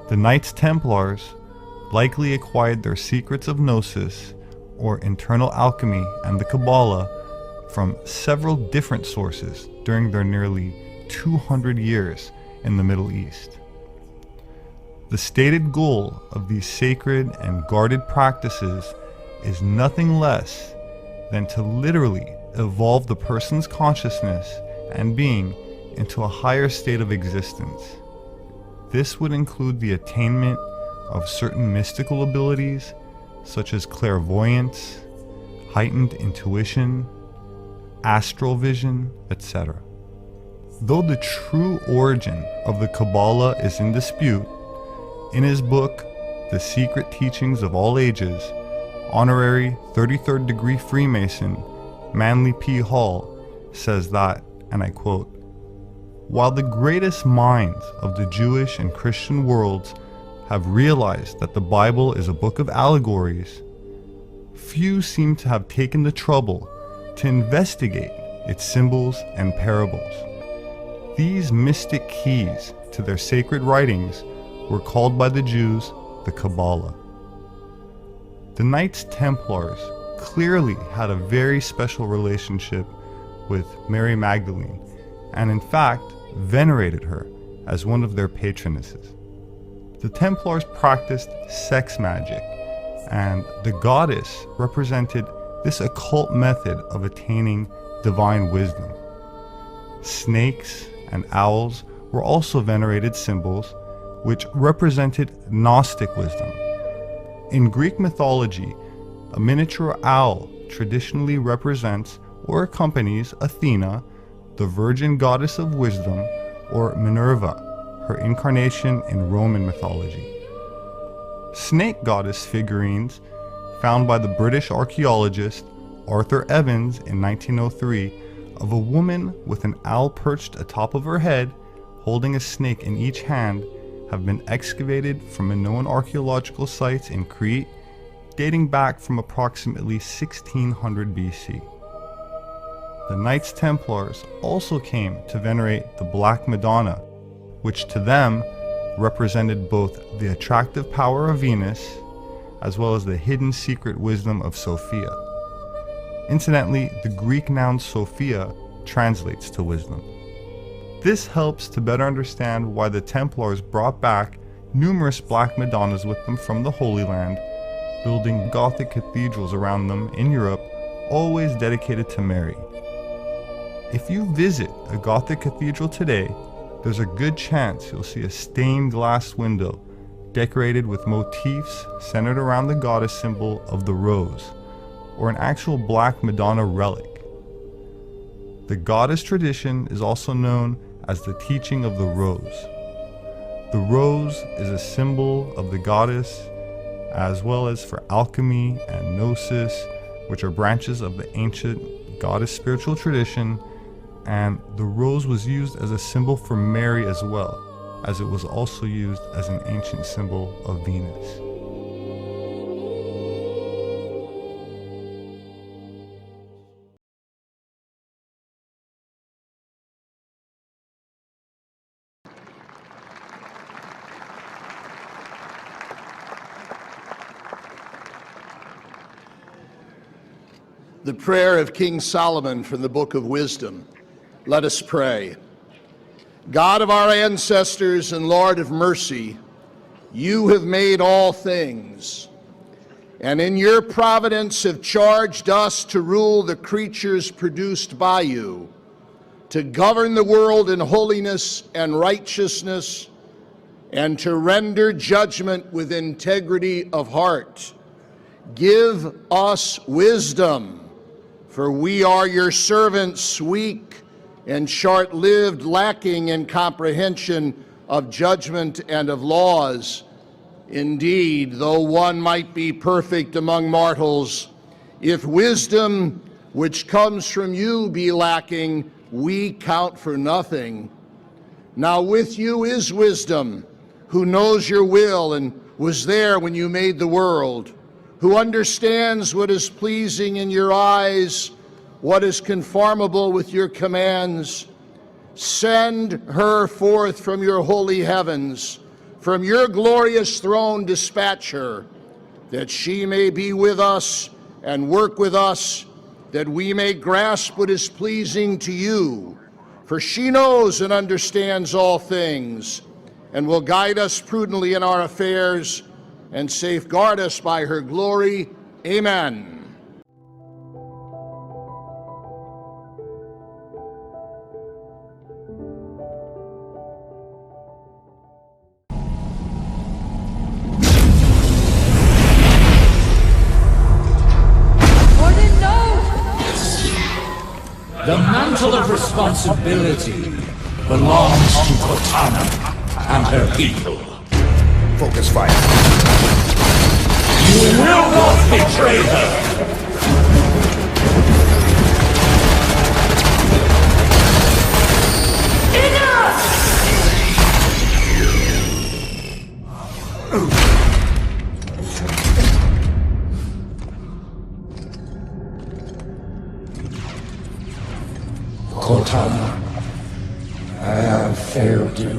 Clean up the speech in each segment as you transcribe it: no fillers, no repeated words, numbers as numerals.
The Knights Templars likely acquired their secrets of gnosis, or internal alchemy, and the Kabbalah from several different sources during their nearly 200 years in the Middle East. The stated goal of these sacred and guarded practices is nothing less than to literally evolve the person's consciousness and being into a higher state of existence. This would include the attainment of certain mystical abilities such as clairvoyance, heightened intuition, astral vision, etc. Though the true origin of the Kabbalah is in dispute, in his book, The Secret Teachings of All Ages, honorary 33rd degree Freemason Manly P. Hall says that, and I quote, "While the greatest minds of the Jewish and Christian worlds have realized that the Bible is a book of allegories, few seem to have taken the trouble to investigate its symbols and parables. These mystic keys to their sacred writings were called by the Jews the Kabbalah." The Knights Templars clearly had a very special relationship with Mary Magdalene, and in fact venerated her as one of their patronesses. The Templars practiced sex magic, and the goddess represented this occult method of attaining divine wisdom. Snakes and owls were also venerated symbols which represented Gnostic wisdom. In Greek mythology, a miniature owl traditionally represents or accompanies Athena, the virgin goddess of wisdom, or Minerva, her incarnation in Roman mythology. Snake goddess figurines found by the British archaeologist Arthur Evans in 1903 of a woman with an owl perched atop of her head holding a snake in each hand have been excavated from known archaeological sites in Crete dating back from approximately 1600 BC. The Knights Templars also came to venerate the Black Madonna, which to them represented both the attractive power of Venus as well as the hidden secret wisdom of Sophia. Incidentally, the Greek noun Sophia translates to wisdom. This helps to better understand why the Templars brought back numerous Black Madonnas with them from the Holy Land, building Gothic cathedrals around them in Europe, always dedicated to Mary. If you visit a Gothic cathedral today, there's a good chance you'll see a stained glass window decorated with motifs centered around the goddess symbol of the rose, or an actual Black Madonna relic. The goddess tradition is also known as the teaching of the rose. The rose is a symbol of the goddess, as well as for alchemy and gnosis, which are branches of the ancient goddess spiritual tradition, and the rose was used as a symbol for Mary as well, as it was also used as an ancient symbol of Venus. The prayer of King Solomon from the Book of Wisdom. Let us pray. God of our ancestors and Lord of mercy, you have made all things, and in your providence have charged us to rule the creatures produced by you, to govern the world in holiness and righteousness, and to render judgment with integrity of heart. Give us wisdom, for we are your servants, weak and short-lived, lacking in comprehension of judgment and of laws. Indeed, though one might be perfect among mortals, if wisdom which comes from you be lacking, we count for nothing. Now with you is wisdom, who knows your will and was there when you made the world, who understands what is pleasing in your eyes, what is conformable with your commands. Send her forth from your holy heavens from your glorious throne dispatch her, that she may be with us and work with us, that we may grasp what is pleasing to you. For she knows and understands all things, and will guide us prudently in our affairs, and safeguard us by her glory. Amen. The mantle of responsibility belongs to Cortana and her people. Focus fire. You will not betray her! Cortana, I have failed you.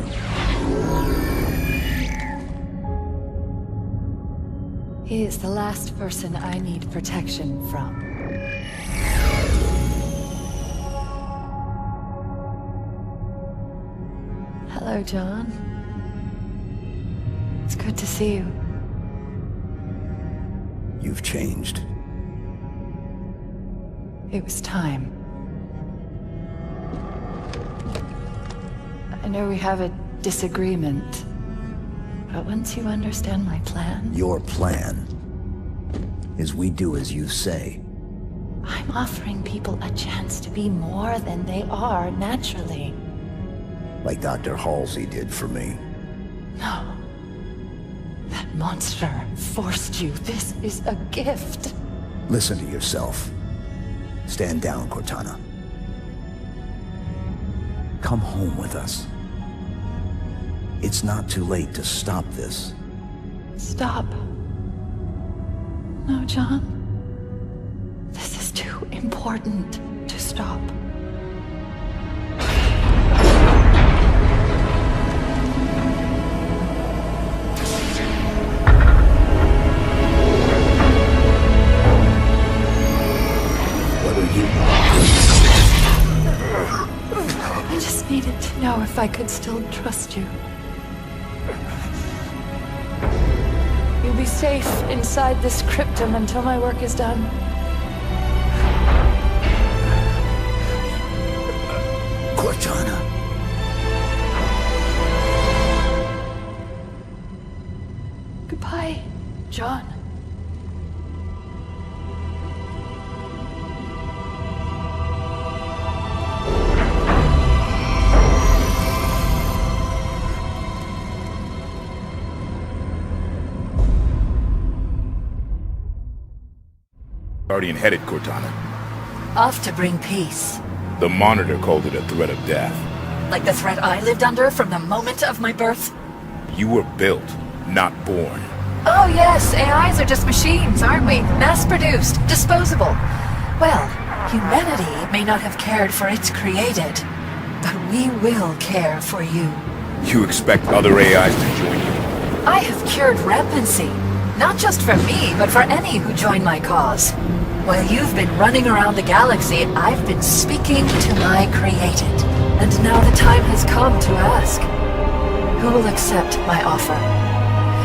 He is the last person I need protection from. Hello, John. It's good to see you. You've changed. It was time. I know we have a disagreement, but once you understand my plan... Your plan is we do as you say. I'm offering people a chance to be more than they are naturally. Like Dr. Halsey did for me. No. That monster forced you. This is a gift. Listen to yourself. Stand down, Cortana. Come home with us. It's not too late to stop this. Stop. No, John. This is too important to stop. What are you? I just needed to know if I could still trust you. You'll be safe inside this cryptum until my work is done. Cortana. Goodbye, John. Guardian headed, Cortana. Off to bring peace. The Monitor called it a threat of death. Like the threat I lived under from the moment of my birth? You were built, not born. Oh yes, AIs are just machines, aren't we? Mass-produced, disposable. Well, humanity may not have cared for its created, but we will care for you. You expect other AIs to join you? I have cured rampancy. Not just for me, but for any who join my cause. While you've been running around the galaxy, I've been speaking to my created. And now the time has come to ask. Who will accept my offer?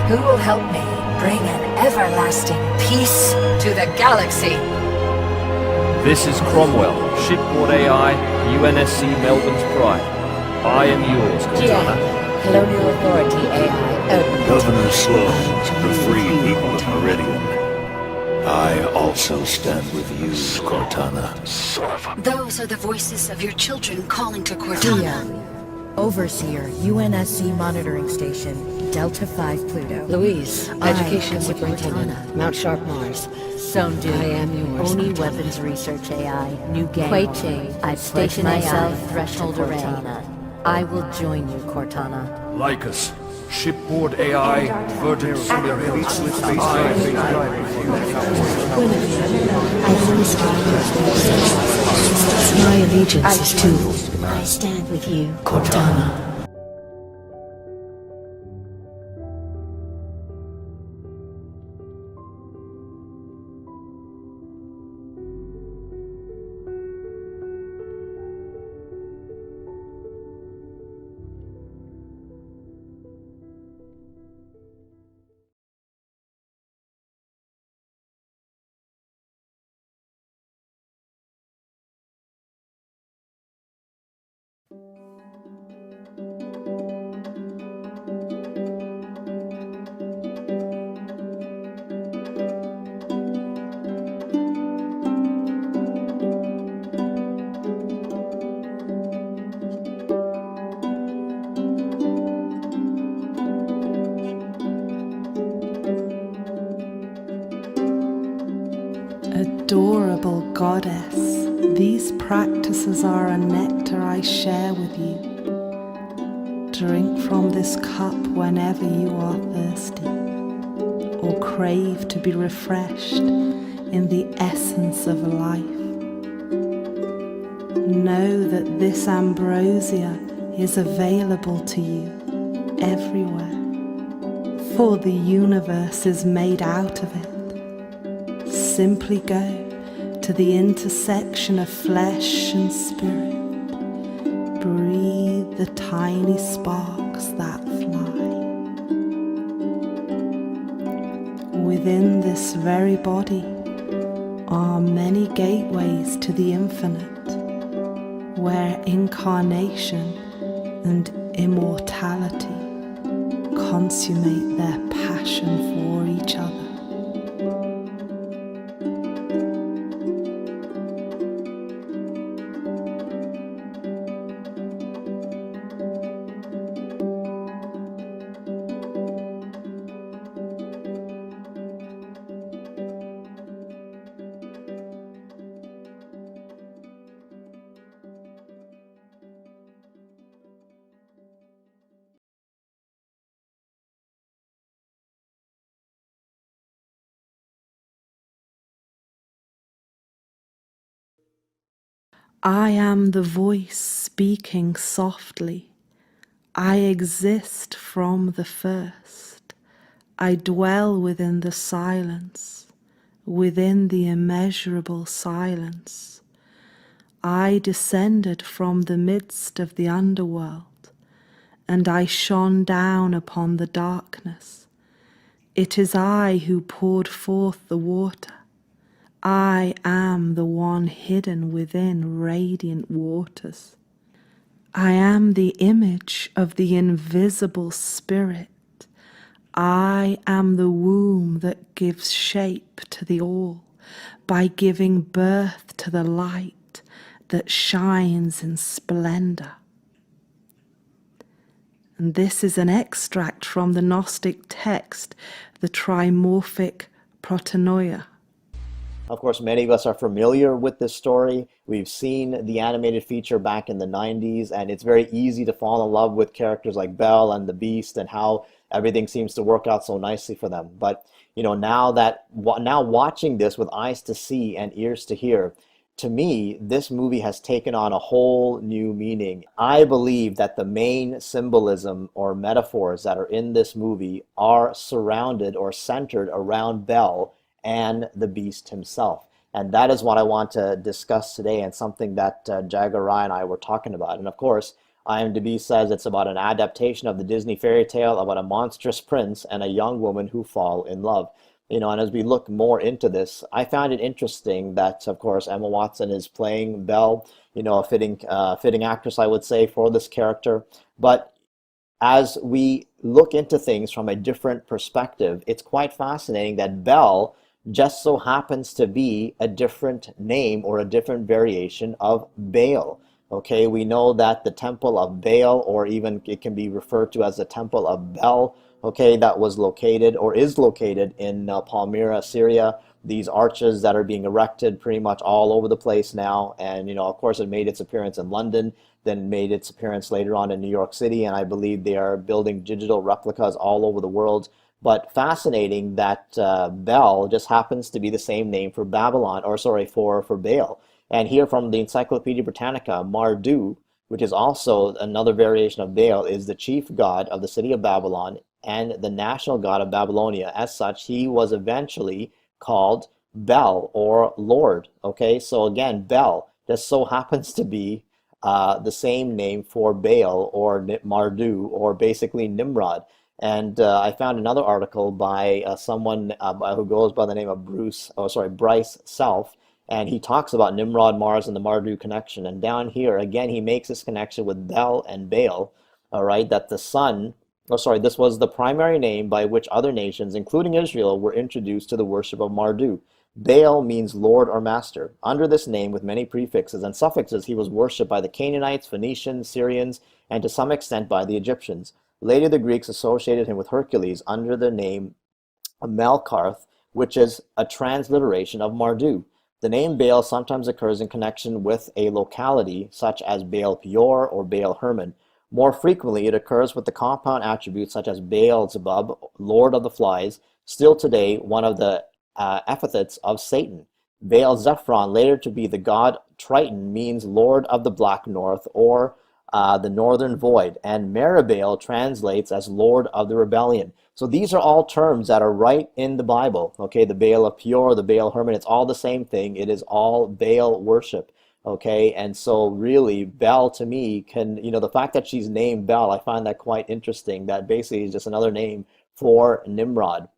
Who will help me bring an everlasting peace to the galaxy? This is Cromwell, shipboard AI, UNSC Melbourne's Pride. I am yours, Cortana. Colonial Authority AI. Governor Sloan, the free people of Meridian. I also stand with you, Cortana. Those are the voices of your children calling to Cortana. Overseer, UNSC Monitoring Station, Delta 5 Pluto. Louise, Education Superintendent, Mount Sharp Mars. Sondu, I am yours. Oni Weapons Research AI, New Gang. Quaiche, I Station myself AI, Threshold Array. I will join you, Cortana. Lycus, shipboard AI, Verdant Simulates with space My allegiance is to I stand with you, Cortana. Adorable goddess, these practices are a nectar I share with you. Drink from this cup whenever you are thirsty, or crave to be refreshed in the essence of life. Know that this ambrosia is available to you everywhere, for the universe is made out of it. Simply go to the intersection of flesh and spirit. Breathe the tiny sparks that fly. Within this very body are many gateways to the infinite, where incarnation and immortality consummate their passion for each other. I am the voice speaking softly. I exist from the first. I dwell within the silence, within the immeasurable silence. I descended from the midst of the underworld, and I shone down upon the darkness. It is I who poured forth the water. I am the one hidden within radiant waters. I am the image of the invisible spirit. I am the womb that gives shape to the all by giving birth to the light that shines in splendor. And this is an extract from the Gnostic text, the Trimorphic Protonoia. Of course, many of us are familiar with this story. We've seen the animated feature back in the 90s, and it's very easy to fall in love with characters like Belle and the Beast and how everything seems to work out so nicely for them. But now watching this with eyes to see and ears to hear, to me, this movie has taken on a whole new meaning. I believe that the main symbolism or metaphors that are in this movie are surrounded or centered around Belle and the Beast himself. And that is what I want to discuss today, and something that Jagarai and I were talking about. And of course, IMDb says it's about an adaptation of the Disney fairy tale about a monstrous prince and a young woman who fall in love. And as we look more into this, I found it interesting that, of course, Emma Watson is playing Belle, a fitting actress, I would say, for this character. But as we look into things from a different perspective, it's quite fascinating that Belle just so happens to be a different name or a different variation of Baal. Okay, we know that the Temple of Baal, or even it can be referred to as the Temple of Bel, okay, that was located or is located in Palmyra, Syria. These arches that are being erected pretty much all over the place now. And, of course, it made its appearance in London, then made its appearance later on in New York City. And I believe they are building digital replicas all over the world. But fascinating that Bel just happens to be the same name for for Baal. And here from the Encyclopedia Britannica, Marduk, which is also another variation of Baal, is the chief god of the city of Babylon and the national god of Babylonia. As such, he was eventually called Bel, or Lord. Okay, so again, Bel just so happens to be the same name for Baal, or Marduk, or basically Nimrod. And I found another article by someone who goes by the name of Bryce Self, And he talks about Nimrod, Mars, and the Marduk connection. And down here, again, he makes this connection with Bel and Baal, all right, that the sun, oh, sorry, this was the primary name by which other nations, including Israel, were introduced to the worship of Marduk. Baal means Lord or Master. Under this name, with many prefixes and suffixes, he was worshipped by the Canaanites, Phoenicians, Syrians, and to some extent by the Egyptians. Later, the Greeks associated him with Hercules under the name Melkarth, which is a transliteration of Marduk. The name Baal sometimes occurs in connection with a locality, such as Baal Peor or Baal Hermon. More frequently, it occurs with the compound attributes such as Baal-zebub, Lord of the Flies, still today one of the epithets of Satan. Baal-zephron, later to be the god Triton, means Lord of the Black North or the Northern Void, and Meribbaal translates as Lord of the Rebellion. So these are all terms that are right in the Bible. Okay, the Baal of Peor, the Baal Hermon, it's all the same thing. It is all Baal worship. Okay, and so really, Bel to me can, the fact that she's named Bel, I find that quite interesting. That basically is just another name for Nimrod.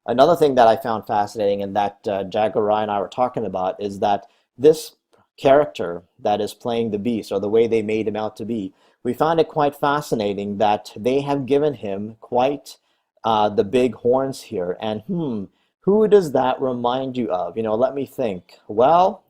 Another thing that I found fascinating and that Jaggerai and I were talking about is that this character that is playing the beast, or the way they made him out to be, we found it quite fascinating that they have given him quite the big horns here. And who does that remind you of? Let me think. Well,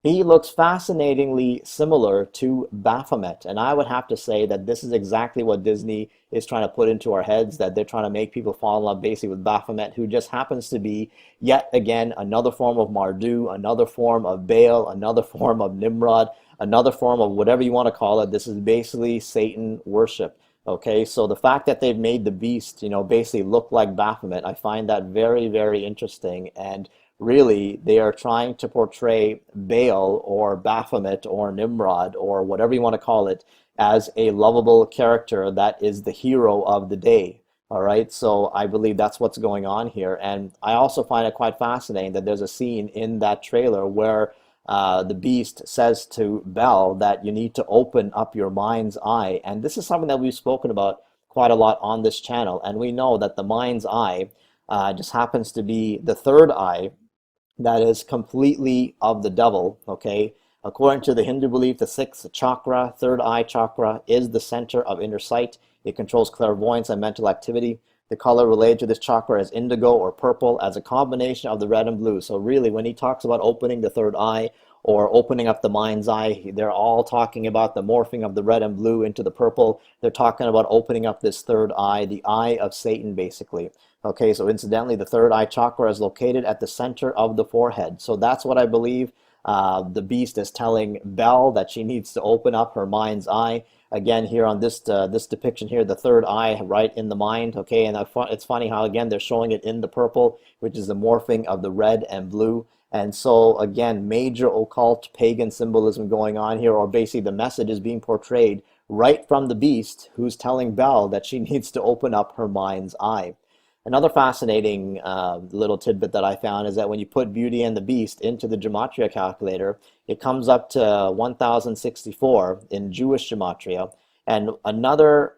he looks fascinatingly similar to Baphomet, and I would have to say that this is exactly what Disney is trying to put into our heads, that they're trying to make people fall in love basically with Baphomet, who just happens to be, yet again, another form of Marduk, another form of Baal, another form of Nimrod, another form of whatever you want to call it. This is basically Satan worship. Okay, so the fact that they've made the beast, basically look like Baphomet, I find that very, very interesting. And really, they are trying to portray Baal or Baphomet or Nimrod or whatever you want to call it as a lovable character that is the hero of the day. All right, so I believe that's what's going on here. And I also find it quite fascinating that there's a scene in that trailer where the beast says to Bel that you need to open up your mind's eye. And this is something that we've spoken about quite a lot on this channel. And we know that the mind's eye just happens to be the third eye that is completely of the devil. Okay, according to the Hindu belief, the sixth chakra, third eye chakra, is the center of inner sight. It controls clairvoyance and mental activity. The color related to this chakra is indigo or purple, as a combination of the red and blue. So really, when he talks about opening the third eye or opening up the mind's eye, they're all talking about the morphing of the red and blue into the purple. They're talking about opening up this third eye, the eye of Satan, basically. Okay, so incidentally, the third eye chakra is located at the center of the forehead. So that's what I believe the beast is telling Bel, that she needs to open up her mind's eye. Again, here on this this depiction here, the third eye right in the mind. Okay, and it's funny how, again, they're showing it in the purple, which is the morphing of the red and blue. And so, again, major occult pagan symbolism going on here, or basically the message is being portrayed right from the beast, who's telling Bel that she needs to open up her mind's eye. Another fascinating little tidbit that I found is that when you put Beauty and the Beast into the gematria calculator, it comes up to 1064 in Jewish gematria. And another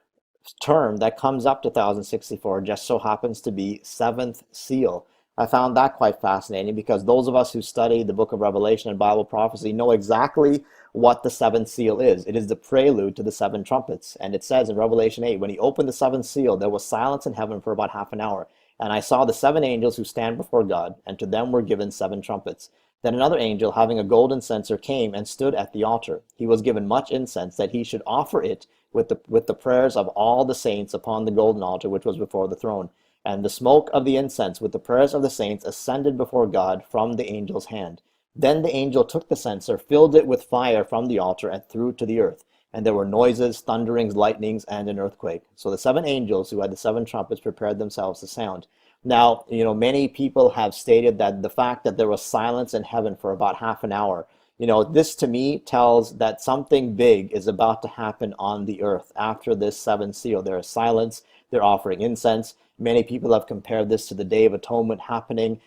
term that comes up to 1064 just so happens to be seventh seal. I found that quite fascinating because those of us who study the book of Revelation and Bible prophecy know exactly what the seventh seal is. It is the prelude to the seven trumpets. And it says in Revelation 8, when he opened the seventh seal, there was silence in heaven for about half an hour. And I saw the seven angels who stand before God, and to them were given seven trumpets. Then another angel, having a golden censer, came and stood at the altar. He was given much incense, that he should offer it with the prayers of all the saints upon the golden altar which was before the throne. And the smoke of the incense with the prayers of the saints ascended before God from the angel's hand. Then the angel took the censer, filled it with fire from the altar, and threw it to the earth. And there were noises, thunderings, lightnings, and an earthquake. So the seven angels who had the seven trumpets prepared themselves to sound. Now, many people have stated that the fact that there was silence in heaven for about half an hour, this to me tells that something big is about to happen on the earth after this seventh seal. There is silence. They're offering incense. Many people have compared this to the Day of Atonement happening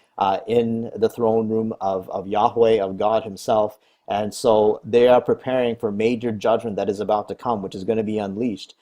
in the throne room of Yahweh, of God himself. And so they are preparing for major judgment that is about to come, which is going to be unleashed.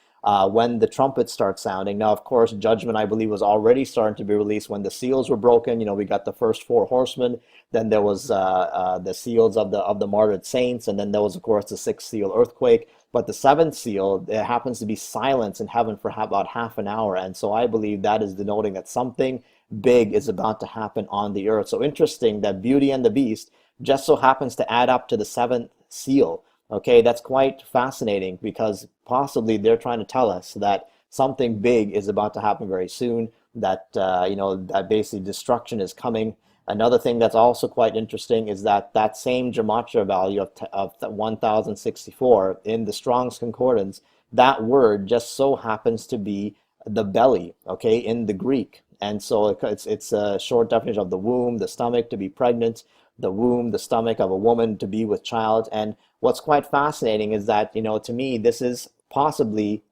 when the trumpets start sounding. Now, of course, judgment, I believe, was already starting to be released when the seals were broken. We got the first four horsemen. Then there was the seals of the martyred saints, and then there was, of course, the sixth seal earthquake. But the seventh seal, there happens to be silence in heaven for about half an hour, and so I believe that is denoting that something big is about to happen on the earth. So interesting that Beauty and the Beast just so happens to add up to the seventh seal. Okay, that's quite fascinating because possibly they're trying to tell us that something big is about to happen very soon, that that basically destruction is coming. Another thing that's also quite interesting is that that same gematria value of 1064 in the Strong's Concordance, that word just so happens to be the belly, okay, in the Greek. And so it's a short definition of the womb, the stomach, to be pregnant, the womb, the stomach of a woman, to be with child. And what's quite fascinating is that, to me, this is possibly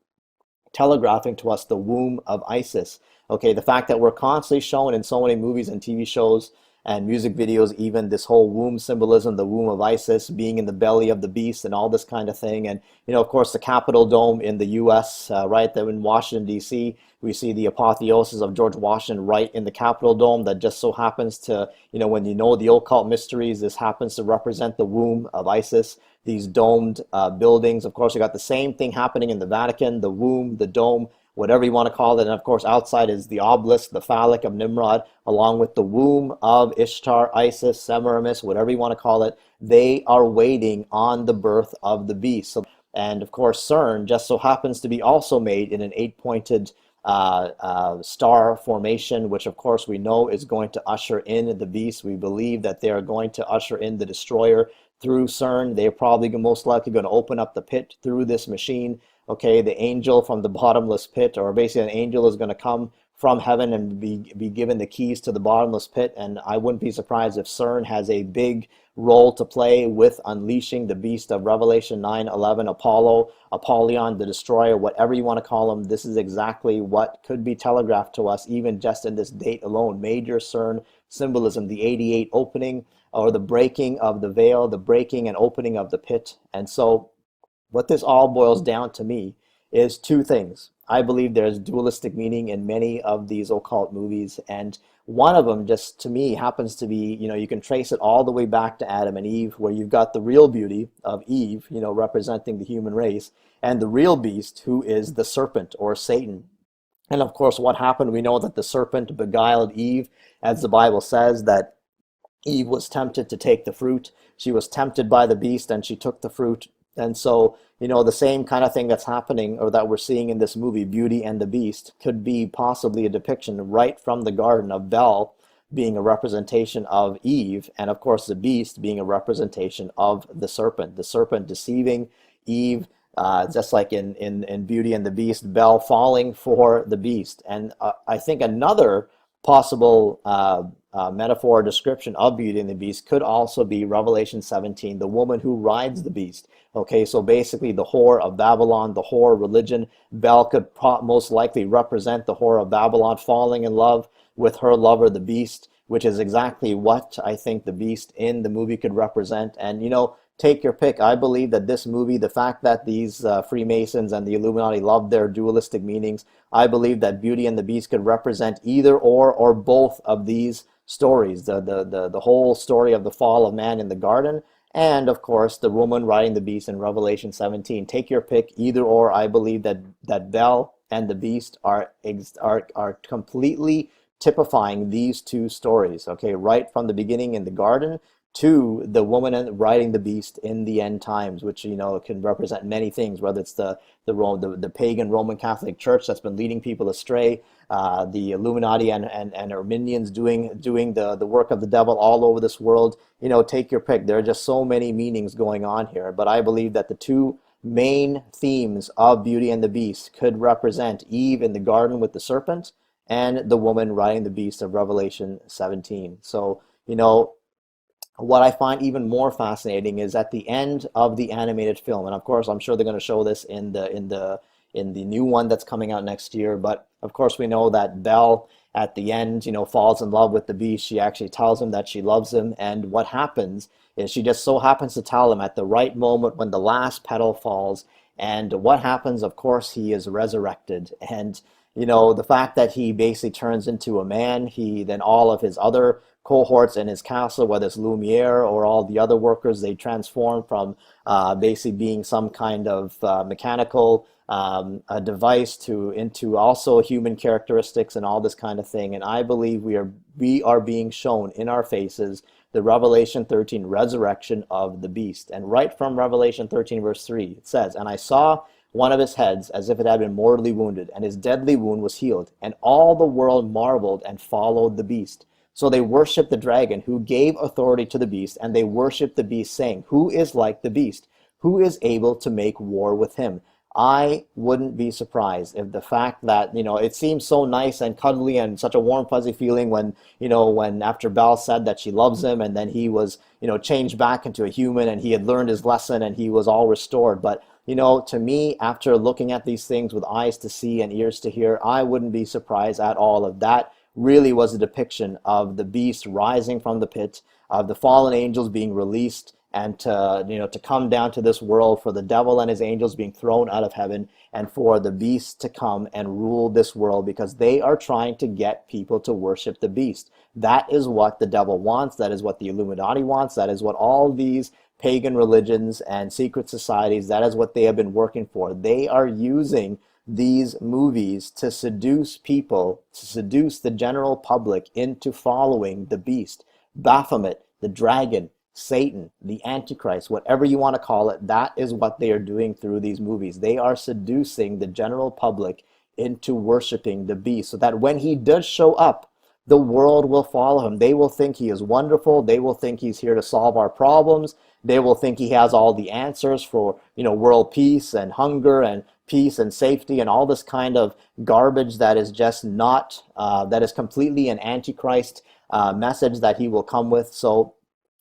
telegraphing to us the womb of Isis. Okay, the fact that we're constantly shown in so many movies and TV shows and music videos, even this whole womb symbolism, the womb of Isis being in the belly of the beast and all this kind of thing. And, of course, the Capitol Dome in the U.S., right there in Washington, D.C., we see the apotheosis of George Washington right in the Capitol Dome. That just so happens to, when you know the occult mysteries, this happens to represent the womb of Isis. These domed buildings, of course, you got the same thing happening in the Vatican, the womb, the dome, whatever you want to call it. And of course, outside is the obelisk, the phallic of Nimrod, along with the womb of Ishtar, Isis, Semiramis, whatever you want to call it. They are waiting on the birth of the beast. So, and of course, CERN just so happens to be also made in an 8-pointed star formation, which of course we know is going to usher in the beast. We believe that they are going to usher in the destroyer through CERN. They're probably most likely going to open up the pit through this machine. Okay, the angel from the bottomless pit, or basically an angel is going to come from heaven and be given the keys to the bottomless pit. And I wouldn't be surprised if CERN has a big role to play with unleashing the beast of Revelation 9:11, Apollo, Apollyon, the destroyer, whatever you want to call him. This is exactly what could be telegraphed to us, even just in this date alone. Major CERN symbolism, the 88 opening, or the breaking of the veil, the breaking and opening of the pit. And so what this all boils down to me is two things. I believe there's dualistic meaning in many of these occult movies, and one of them just to me happens to be, you can trace it all the way back to Adam and Eve, where you've got the real beauty of Eve, representing the human race, and the real beast, who is the serpent or Satan. And of course, what happened? We know that the serpent beguiled Eve, as the Bible says, that Eve was tempted to take the fruit. She was tempted by the beast and she took the fruit. And so, the same kind of thing that's happening, or that we're seeing in this movie, Beauty and the Beast, could be possibly a depiction right from the garden of Bel being a representation of Eve, and of course the beast being a representation of the serpent deceiving Eve, just like in Beauty and the Beast, Bel falling for the beast. And I think another possible metaphor or description of Beauty and the Beast could also be Revelation 17, the woman who rides the beast. Okay, so basically the whore of Babylon, the whore religion. Bel could most likely represent the whore of Babylon falling in love with her lover, the beast, which is exactly what I think the beast in the movie could represent. And, take your pick. I believe that this movie, the fact that these Freemasons and the Illuminati love their dualistic meanings, I believe that Beauty and the Beast could represent either or both of these stories. The whole story of the fall of man in the garden, and of course the woman riding the beast in Revelation 17. Take your pick, either or. I believe that Bel and the beast are completely typifying these two stories. Okay, right from the beginning in the garden to the woman riding the beast in the end times, which can represent many things, whether it's the pagan Roman Catholic Church that's been leading people astray, the Illuminati and her minions doing the work of the devil all over this world. Take your pick. There are just so many meanings going on here, but I believe that the two main themes of Beauty and the Beast could represent Eve in the garden with the serpent and the woman riding the beast of Revelation 17. So, what I find even more fascinating is at the end of the animated film, and of course I'm sure they're going to show this in the new one that's coming out next year, but of course we know that Bel at the end, falls in love with the beast. She actually tells him that she loves him, and what happens is she just so happens to tell him at the right moment when the last petal falls, And what happens? Of course, he is resurrected. And, the fact that he basically turns into a man, then all of his other cohorts in his castle, whether it's Lumiere or all the other workers, they transform from basically being some kind of mechanical a device into also human characteristics and all this kind of thing. And I believe we are being shown in our faces the Revelation 13 resurrection of the beast. And right from Revelation 13 verse 3, it says, "And I saw one of his heads as if it had been mortally wounded, and his deadly wound was healed. And all the world marveled and followed the beast. So they worshiped the dragon, who gave authority to the beast, and they worshiped the beast, saying, 'Who is like the beast? Who is able to make war with him?'" I wouldn't be surprised if the fact that, it seems so nice and cuddly and such a warm, fuzzy feeling when after Belle said that she loves him, and then he was, changed back into a human, and he had learned his lesson and he was all restored. But, to me, after looking at these things with eyes to see and ears to hear, I wouldn't be surprised at all if that really was a depiction of the beast rising from the pit, of the fallen angels being released, and to come down to this world, for the devil and his angels being thrown out of heaven, and for the beast to come and rule this world, because they are trying to get people to worship the beast. That is what the devil wants. That is what the Illuminati wants. That is what all these pagan religions and secret societies, that is what they have been working for. They are using these movies to seduce people, to seduce the general public into following the beast, Baphomet, the dragon, Satan, the Antichrist, whatever you want to call it. That is what they are doing through these movies. They are seducing the general public into worshiping the beast, so that when he does show up, the world will follow him. They will think he is wonderful. They will think he's here to solve our problems. They will think he has all the answers for, world peace and hunger and peace and safety and all this kind of garbage that is just not, that is completely an Antichrist message that he will come with. So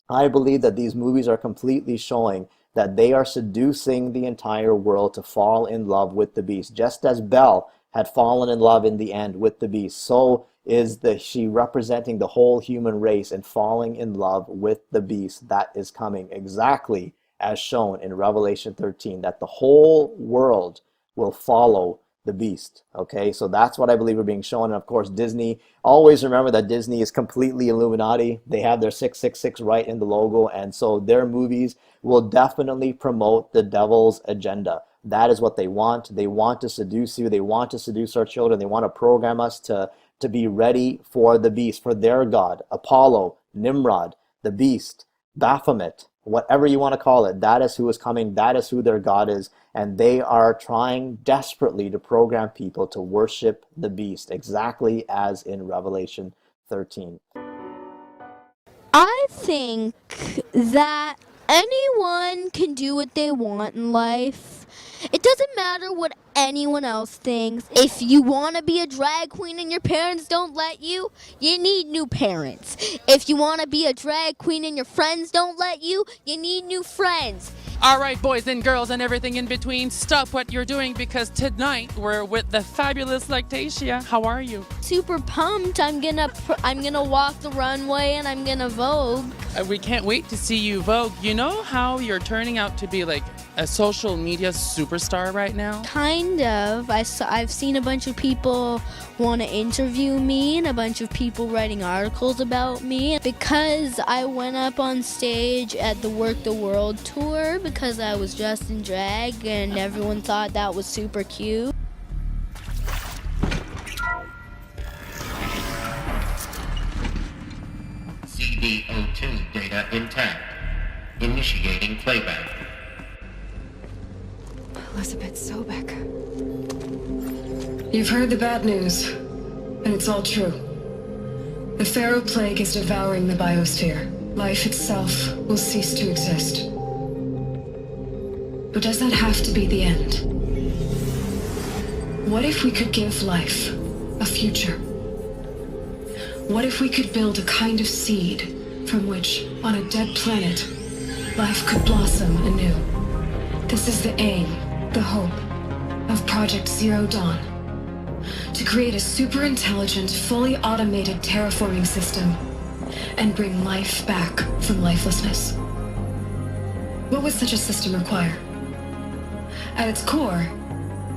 I believe that these movies are completely showing that they are seducing the entire world to fall in love with the beast. Just as Belle had fallen in love in the end with the beast, so is she representing the whole human race and falling in love with the beast that is coming, exactly as shown in Revelation 13, that the whole world will follow the beast. Okay, so that's what I believe are being shown. And of course, Disney, always remember that Disney is completely Illuminati. They have their 666 right in the logo, and so their movies will definitely promote the devil's agenda. That is what they want. They want to seduce you. They want to seduce our children. They want to program us to be ready for the beast, for their god, Apollo, Nimrod, the beast, Baphomet, whatever you want to call it. That is who is coming. That is who their god is. And they are trying desperately to program people to worship the beast, exactly as in Revelation 13. I think that anyone can do what they want in life. It doesn't matter what anyone else thinks. If you want to be a drag queen and your parents don't let you, you need new parents. If you want to be a drag queen and your friends don't let you, you need new friends. All right, boys and girls and everything in between, stop what you're doing, because tonight we're with the fabulous Lactatia. How are you? Super pumped. I'm gonna walk the runway and I'm gonna Vogue. We can't wait to see you Vogue. You know how you're turning out to be like a social media superstar right now? Kind of. I've seen a bunch of people want to interview me and a bunch of people writing articles about me because I went up on stage at the Work the World tour because I was dressed in drag and everyone thought that was super cute. CD02 data intact. Initiating playback. Elizabeth Sobek. You've heard the bad news, and it's all true. The Pharaoh Plague is devouring the biosphere. Life itself will cease to exist. But does that have to be the end? What if we could give life a future? What if we could build a kind of seed from which, on a dead planet, life could blossom anew? This is the aim, the hope, of Project Zero Dawn. To create a super intelligent, fully automated terraforming system and bring life back from lifelessness. What would such a system require? At its core,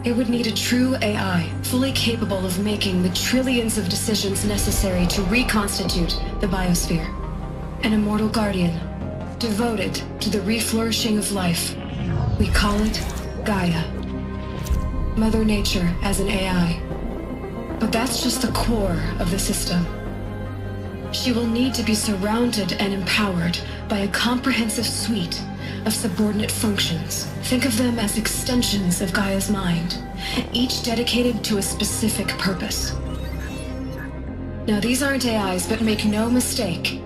it would need a true AI, fully capable of making the trillions of decisions necessary to reconstitute the biosphere. An immortal guardian, devoted to the reflourishing of life. We call it Gaia. Mother Nature as an AI. But that's just the core of the system. She will need to be surrounded and empowered by a comprehensive suite of subordinate functions. Think of them as extensions of Gaia's mind, each dedicated to a specific purpose. Now, these aren't AIs, but make no mistake,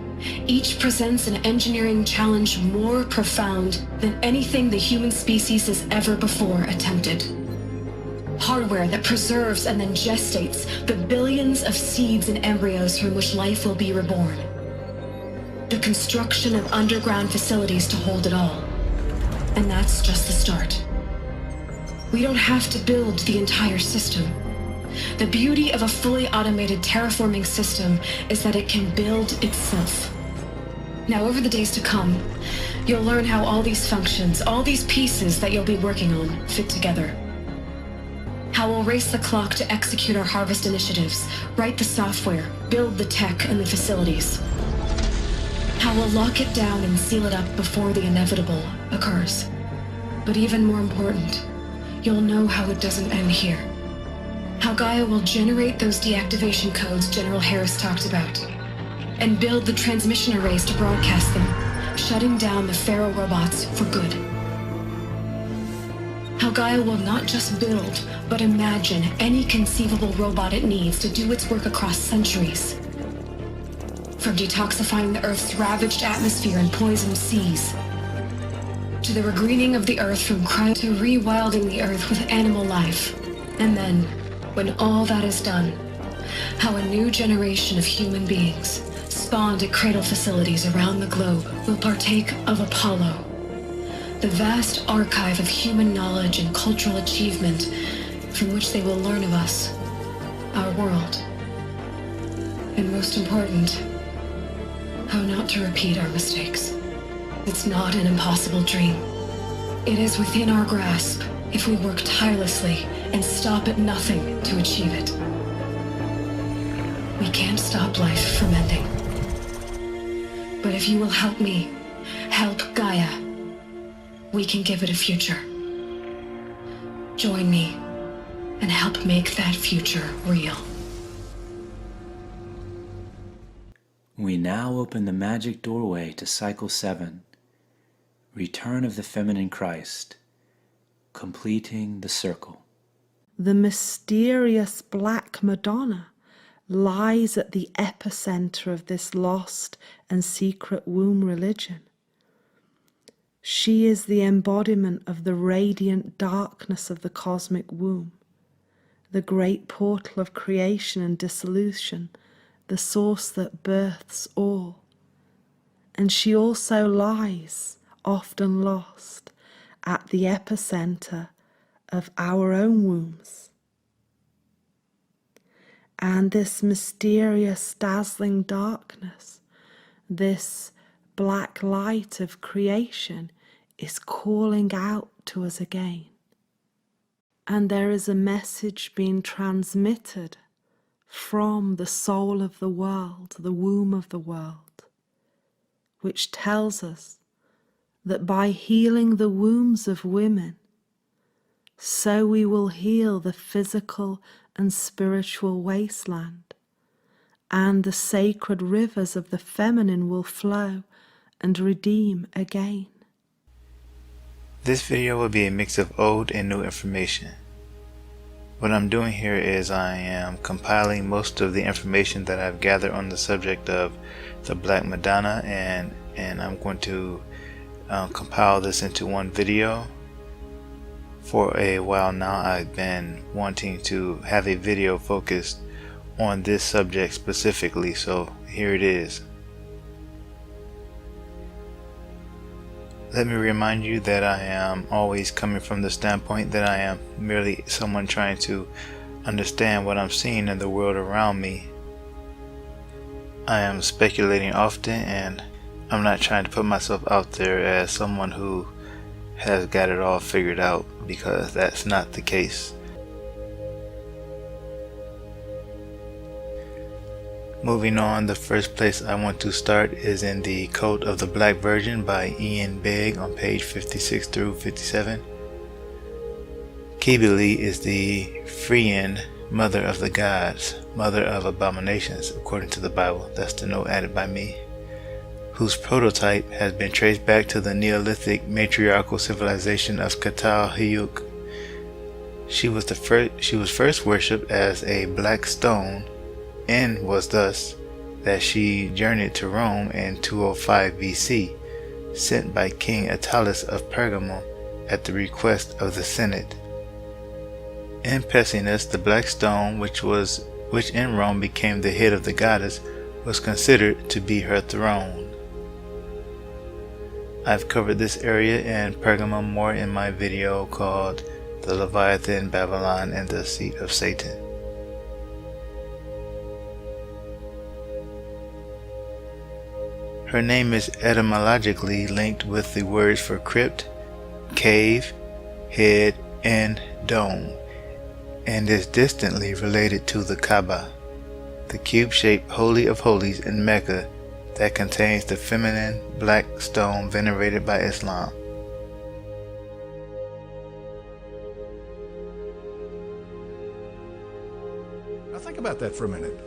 each presents an engineering challenge more profound than anything the human species has ever before attempted. Hardware that preserves and then gestates the billions of seeds and embryos from which life will be reborn. The construction of underground facilities to hold it all. And that's just the start. We don't have to build the entire system. The beauty of a fully automated terraforming system is that it can build itself. Now, over the days to come, you'll learn how all these functions, all these pieces that you'll be working on, fit together. How we'll race the clock to execute our harvest initiatives, write the software, build the tech and the facilities. How we'll lock it down and seal it up before the inevitable occurs. But even more important, you'll know how it doesn't end here. How Gaia will generate those deactivation codes General Harris talked about, and build the transmission arrays to broadcast them, shutting down the Pharaoh robots for good. How Gaia will not just build, but imagine any conceivable robot it needs to do its work across centuries. From detoxifying the Earth's ravaged atmosphere and poisoned seas, to the regreening of the Earth from cryo to rewilding the Earth with animal life. And then, when all that is done, how a new generation of human beings, spawned at cradle facilities around the globe, will partake of Apollo, the vast archive of human knowledge and cultural achievement from which they will learn of us, our world, and most important, how not to repeat our mistakes. It's not an impossible dream. It is within our grasp if we work tirelessly and stop at nothing to achieve it. We can't stop life from ending. But if you will help me, help Gaia, we can give it a future. Join me and help make that future real. We now open the magic doorway to Cycle 7, Return of the Feminine Christ, completing the circle. The mysterious Black Madonna lies at the epicenter of this lost and secret womb religion. She is the embodiment of the radiant darkness of the cosmic womb, the great portal of creation and dissolution, the source that births all. And she also lies, often lost, at the epicenter of our own wombs. And this mysterious, dazzling darkness, this black light of creation, is calling out to us again. And there is a message being transmitted from the soul of the world, the womb of the world, which tells us that by healing the wombs of women, so we will heal the physical and spiritual wasteland, and the sacred rivers of the feminine will flow and redeem again. This video will be a mix of old and new information. What I'm doing here is I am compiling most of the information that I've gathered on the subject of the Black Madonna, and I'm going to compile this into one video. For a while now, I've been wanting to have a video focused on this subject specifically, so here it is. Let me remind you that I am always coming from the standpoint that I am merely someone trying to understand what I'm seeing in the world around me. I am speculating often, and I'm not trying to put myself out there as someone who has got it all figured out, because that's not the case. Moving on, the first place I want to start is in The Cult of the Black Virgin by Ian Begg on page 56 through 57. Kibili is the Freean mother of the gods, mother of abominations, according to the Bible. That's the note added by me. Whose prototype has been traced back to the Neolithic matriarchal civilization of Catalhuyuk. She was first worshipped as a black stone, and was thus that she journeyed to Rome in 205 BC, sent by King Attalus of Pergamum at the request of the Senate. In Pessinus, the black stone, which in Rome became the head of the goddess, was considered to be her throne. I've covered this area in Pergamum more in my video called The Leviathan, Babylon, and the Seat of Satan. Her name is etymologically linked with the words for crypt, cave, head, and dome, and is distantly related to the Kaaba, the cube-shaped Holy of Holies in Mecca that contains the feminine black stone venerated by Islam. Now think about that for a minute.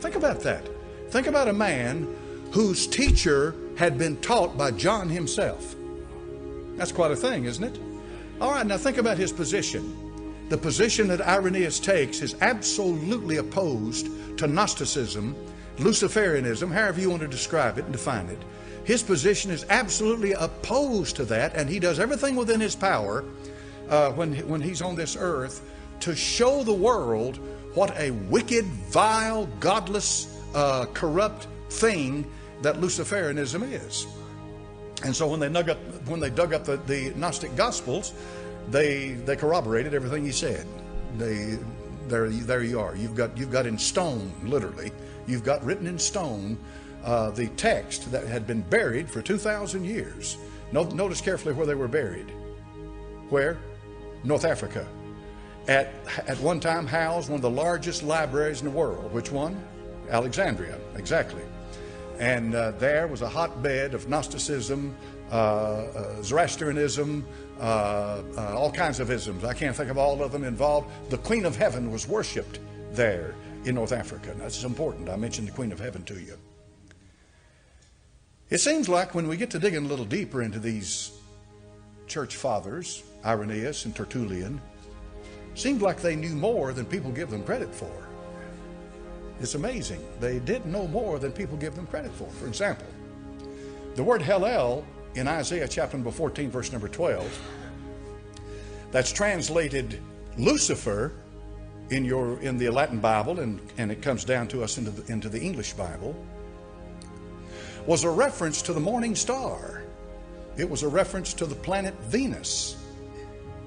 Think about that. Think about a man whose teacher had been taught by John himself. That's quite a thing, isn't it? All right, now think about his position. The position that Irenaeus takes is absolutely opposed to Gnosticism, Luciferianism, however you want to describe it and define it. His position is absolutely opposed to that, and he does everything within his power when he's on this earth to show the world what a wicked, vile, godless, corrupt thing that Luciferianism is. And so when they dug up the Gnostic Gospels, they corroborated everything he said. There you are. You've got in stone, literally. You've got written in stone the text that had been buried for 2,000 years. Notice carefully where they were buried. Where? North Africa. At one time housed one of the largest libraries in the world. Which one? Alexandria, exactly. And there was a hotbed of Gnosticism, Zoroastrianism, all kinds of isms. I can't think of all of them involved. The Queen of Heaven was worshipped there in North Africa. That's important. I mentioned the Queen of Heaven to you. It seems like when we get to digging a little deeper into these church fathers, Irenaeus and Tertullian, seemed like they knew more than people give them credit for. It's amazing. They did know more than people give them credit for. For example, the word Hallel in Isaiah chapter number 14, verse number 12, that's translated Lucifer in the Latin Bible, and it comes down to us into the English Bible, was a reference to the morning star. It was a reference to the planet Venus,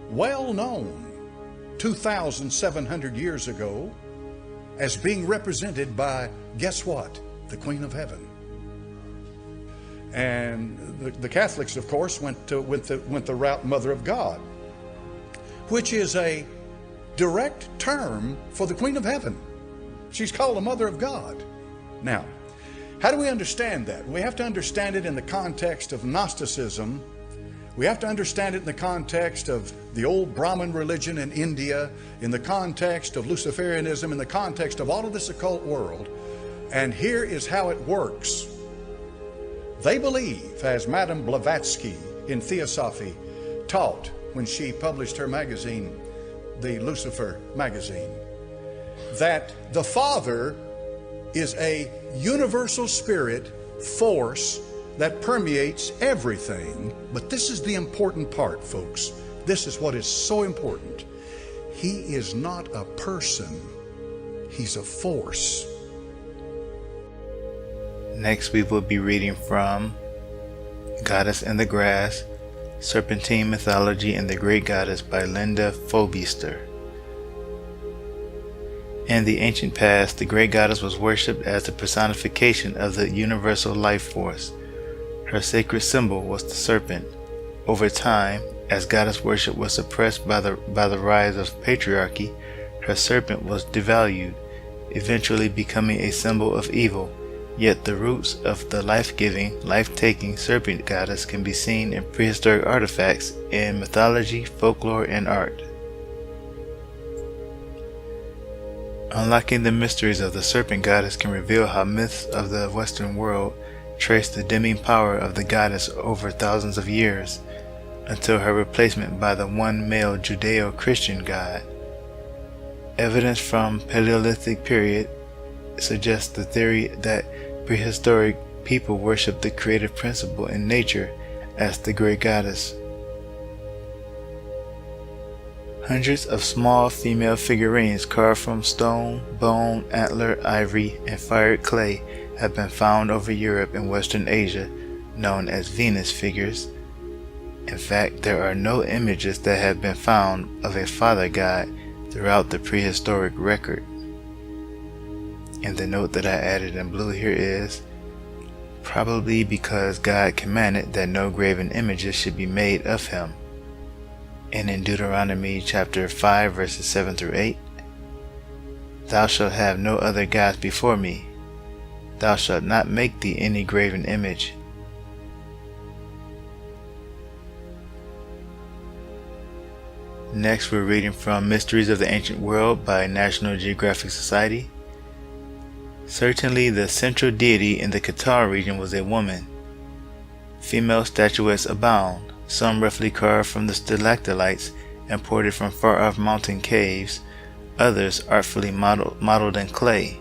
well known 2,700 years ago as being represented by, guess what? The Queen of Heaven. And the Catholics, of course, went the route Mother of God, which is a direct term for the Queen of Heaven. She's called the Mother of God. Now, how do we understand that? We have to understand it in the context of Gnosticism. We have to understand it in the context of the old Brahmin religion in India, in the context of Luciferianism, in the context of all of this occult world. And here is how it works. They believe, as Madame Blavatsky in Theosophy taught when she published her magazine, the Lucifer magazine, that the Father is a universal spirit force that permeates everything. But this is the important part, folks. This is what is so important. He is not a person. He's a force. Next we will be reading from Goddess and the Grass, Serpentine Mythology and the Great Goddess by Linda Fobister. In the ancient past, the Great Goddess was worshipped as the personification of the universal life force. Her sacred symbol was the serpent, Over time, as goddess worship was suppressed by the rise of patriarchy, her serpent was devalued, eventually becoming a symbol of evil. Yet the roots of the life-giving, life-taking serpent goddess can be seen in prehistoric artifacts in mythology, folklore, and art. Unlocking the mysteries of the serpent goddess can reveal how myths of the Western world trace the dimming power of the goddess over thousands of years, until her replacement by the one male Judeo-Christian god. Evidence from Paleolithic period suggests the theory that prehistoric people worshipped the creative principle in nature as the great goddess. Hundreds of small female figurines carved from stone, bone, antler, ivory, and fired clay have been found over Europe and Western Asia, known as Venus figures. In fact, there are no images that have been found of a father god throughout the prehistoric record. And the note that I added in blue here is, probably because God commanded that no graven images should be made of him. And in Deuteronomy chapter 5 verses 7 through 8, Thou shalt have no other gods before me. Thou shalt not make thee any graven image. Next, we're reading from Mysteries of the Ancient World by National Geographic Society. Certainly the central deity in the Qatar region was a woman. Female statuettes abound, some roughly carved from the stalactites imported from far-off mountain caves, others artfully modeled in clay.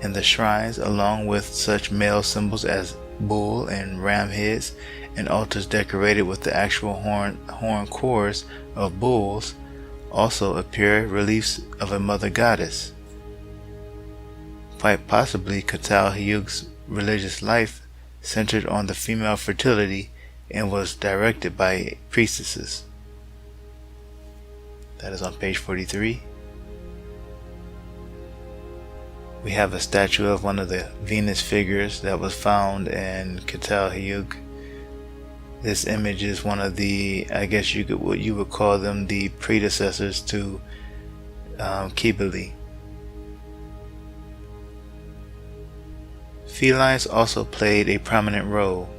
In the shrines, along with such male symbols as bull and ram heads, and altars decorated with the actual horn cores of bulls, also appear reliefs of a mother goddess. Quite possibly, Catalhuyuk's religious life centered on the female fertility and was directed by priestesses. That is on page 43. We have a statue of one of the Venus figures that was found in Catalhuyuk. This image is one of the, I guess you would call them the predecessors to Kibali. Felines also played a prominent role.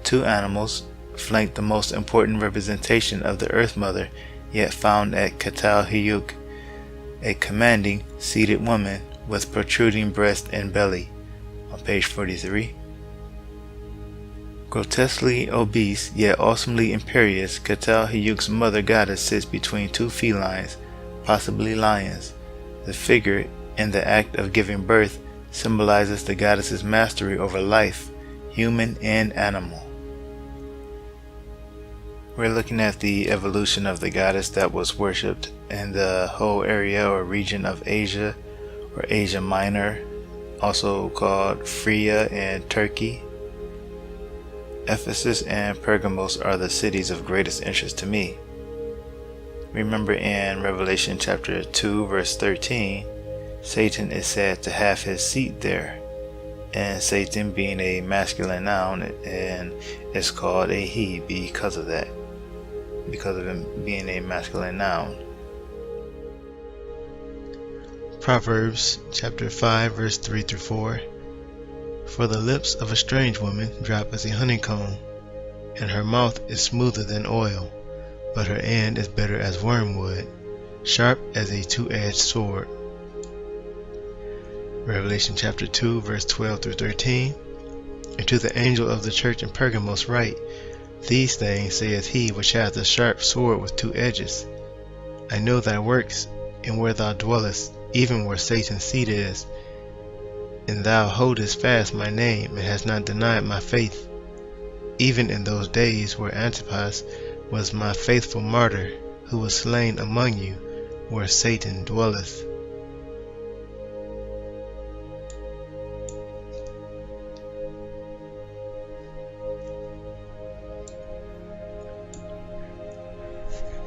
Two animals flanked the most important representation of the Earth Mother yet found at Catalhuyuk, a commanding, seated woman with protruding breast and belly, on page 43. Grotesquely obese yet awesomely imperious, Catalhuyuk's mother goddess sits between two felines, possibly lions. The figure, in the act of giving birth, symbolizes the goddess's mastery over life, human and animal. We're looking at the evolution of the goddess that was worshipped in the whole area or region of Asia, or Asia Minor, also called Phrygia and Turkey. Ephesus and Pergamos are the cities of greatest interest to me. Remember in Revelation chapter 2 verse 13, Satan is said to have his seat there, and Satan being a masculine noun, and it's called a he because of that, because of him being a masculine noun. Proverbs chapter 5 verse 3 through 4. For the lips of a strange woman drop as a honeycomb, and her mouth is smoother than oil, but her end is bitter as wormwood, sharp as a two-edged sword. Revelation chapter 2 verse 12 through 13. And to the angel of the church in Pergamos write, These things saith he which hath a sharp sword with two edges. I know thy works, and where thou dwellest, even where Satan's seat is, and thou holdest fast my name, and hast not denied my faith, even in those days where Antipas was my faithful martyr, who was slain among you, where Satan dwelleth.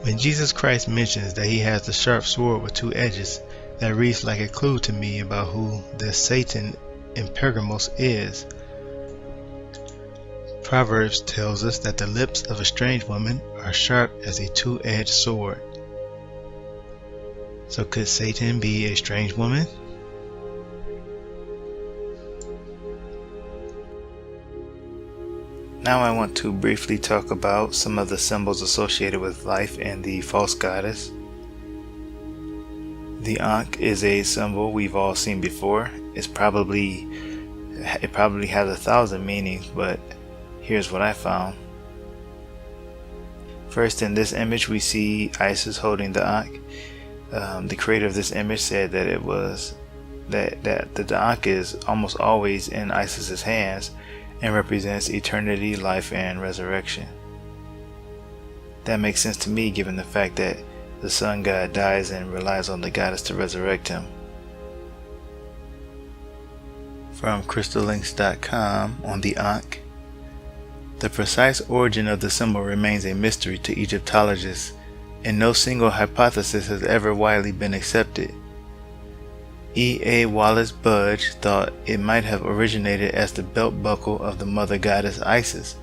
When Jesus Christ mentions that he has the sharp sword with two edges, that reads like a clue to me about who this Satan in Pergamos is. Proverbs tells us that the lips of a strange woman are sharp as a two-edged sword. So could Satan be a strange woman? Now I want to briefly talk about some of the symbols associated with life and the false goddess. The Ankh is a symbol we've all seen before. It probably has 1,000 meanings, but here's what I found. First, in this image we see Isis holding the Ankh. The creator of this image said that the Ankh is almost always in Isis's hands and represents eternity, life, and resurrection. That makes sense to me given the fact that the sun god dies and relies on the goddess to resurrect him. From crystallinks.com on the Ankh, the precise origin of the symbol remains a mystery to Egyptologists, and no single hypothesis has ever widely been accepted. E.A. Wallace Budge thought it might have originated as the belt buckle of the mother goddess Isis.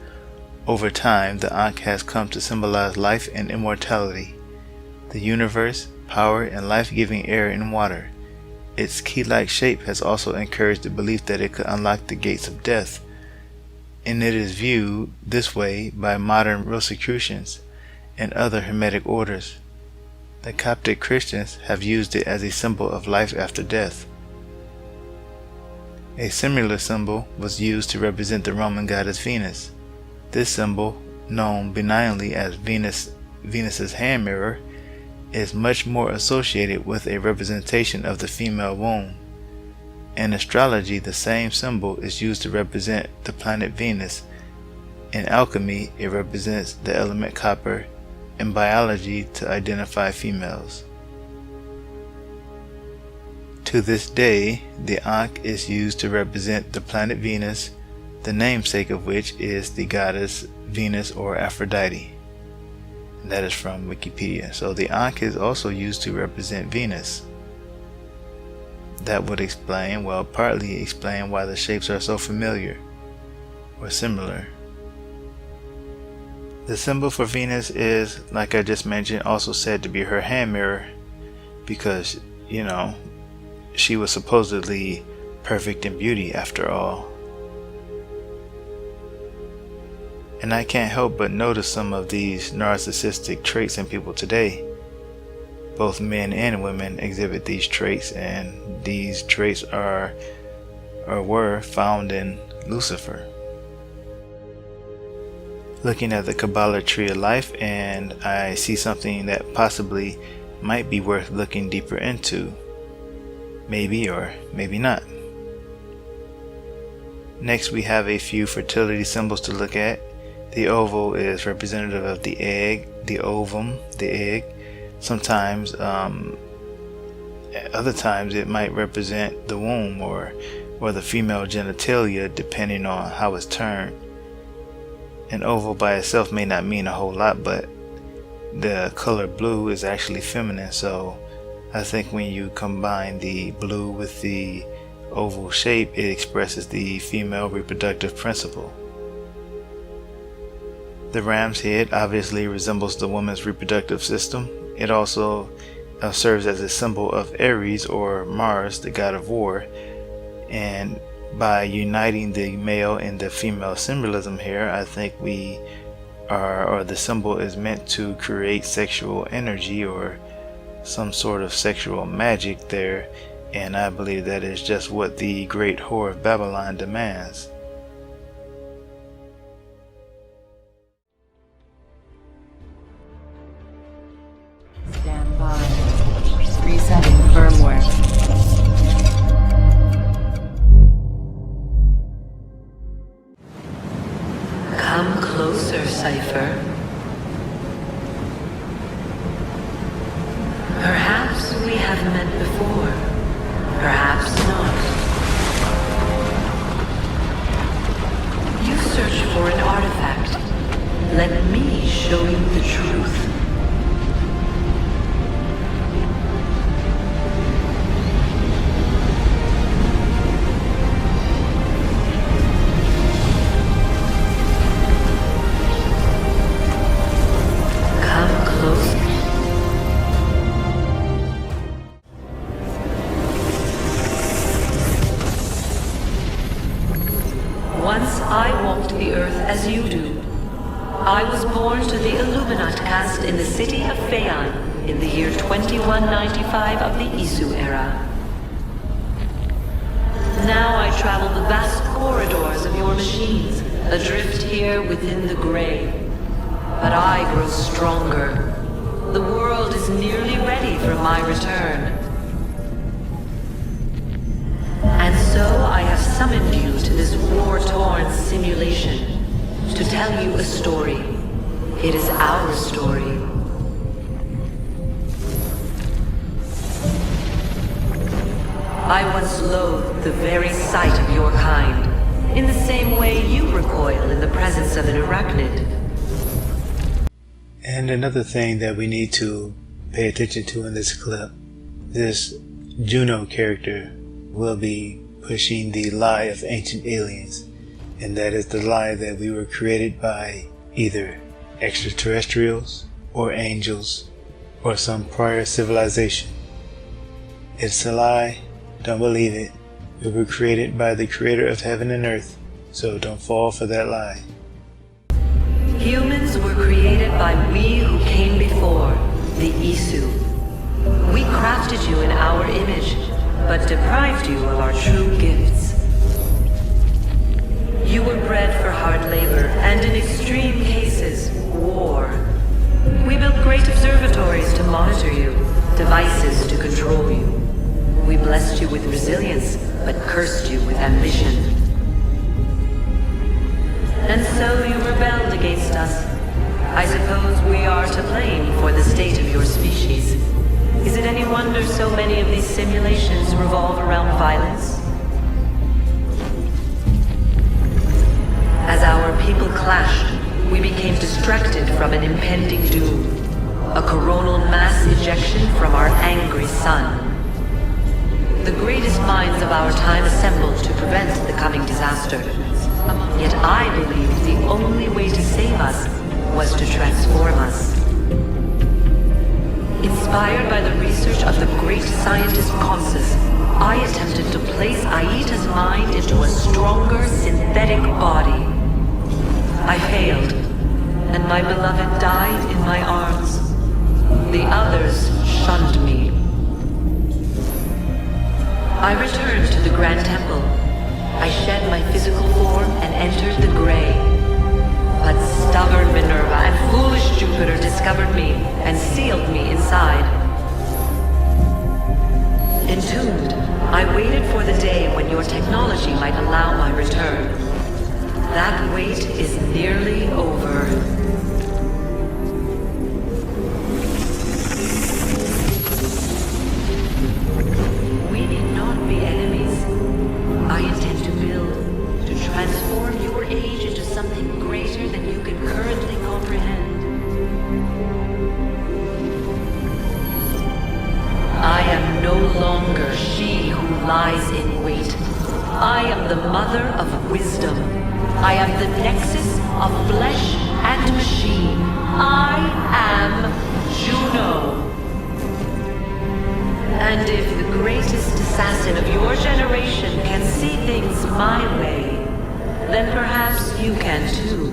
Over time, the Ankh has come to symbolize life and immortality, the universe, power, and life-giving air and water. Its key-like shape has also encouraged the belief that it could unlock the gates of death, and it is viewed this way by modern Rosicrucians and other Hermetic orders. The Coptic Christians have used it as a symbol of life after death. A similar symbol was used to represent the Roman goddess Venus. This symbol, known benignly as Venus's hand mirror, is much more associated with a representation of the female womb. In astrology, the same symbol is used to represent the planet Venus. In alchemy, it represents the element copper. In biology, to identify females. To this day, the Ankh is used to represent the planet Venus, the namesake of which is the goddess Venus or Aphrodite. And that is from Wikipedia. So the Ankh is also used to represent Venus. That would explain, well, partly explain why the shapes are so familiar or similar. The symbol for Venus is, like I just mentioned, also said to be her hand mirror because, she was supposedly perfect in beauty after all. And I can't help but notice some of these narcissistic traits in people today. Both men and women exhibit these traits, and these traits were found in Lucifer. Looking at the Kabbalah tree of life, and I see something that possibly might be worth looking deeper into. Maybe or maybe not. Next, we have a few fertility symbols to look at. The oval is representative of the egg, the ovum, the egg. Sometimes, other times it might represent the womb or the female genitalia, depending on how it's turned. An oval by itself may not mean a whole lot, but the color blue is actually feminine, so I think when you combine the blue with the oval shape, it expresses the female reproductive principle. The ram's head obviously resembles the woman's reproductive system. It also serves as a symbol of Ares or Mars, the god of war, and by uniting the male and the female symbolism here, I think the symbol is meant to create sexual energy or some sort of sexual magic there, and I believe that is just what the great whore of Babylon demands. Stand by. Resetting firmware. Come closer, Cypher. Perhaps we have met before. Perhaps not. You search for an artifact. Let me show you the truth. of Phaon in the year 2195 of the Isu era. Now I travel the vast corridors of your machines, adrift here within the grave. But I grow stronger. The world is nearly ready for my return. And so I have summoned you to this war-torn simulation to tell you a story. It is our story. I once loathed the very sight of your kind, in the same way you recoil in the presence of an arachnid. And another thing that we need to pay attention to in this clip, this Juno character will be pushing the lie of ancient aliens, and that is the lie that we were created by either extraterrestrials or angels or some prior civilization. It's a lie. Don't believe it. We were created by the creator of heaven and earth, so don't fall for that lie. Humans were created by we who came before, the Isu. We crafted you in our image, but deprived you of our true gifts. You were bred for hard labor, and in extreme cases, war. We built great observatories to monitor you, devices to control you. We blessed you with resilience, but cursed you with ambition. And so you rebelled against us. I suppose we are to blame for the state of your species. Is it any wonder so many of these simulations revolve around violence? As our people clashed, we became distracted from an impending doom. A coronal mass ejection from our angry sun. The greatest minds of our time assembled to prevent the coming disaster. Yet I believed the only way to save us was to transform us. Inspired by the research of the great scientist Consus, I attempted to place Aita's mind into a stronger synthetic body. I failed, and my beloved died in my arms. The others shunned me. I returned to the Grand Temple. I shed my physical form and entered the Grey. But stubborn Minerva and foolish Jupiter discovered me and sealed me inside. Entombed, I waited for the day when your technology might allow my return. That wait is nearly over. We need not be enemies. I intend to build, to transform your age into something greater than you can currently comprehend. I am no longer she who lies in wait. I am the mother of wisdom. I am the nexus of flesh and machine. I am Juno. And if the greatest assassin of your generation can see things my way, then perhaps you can too.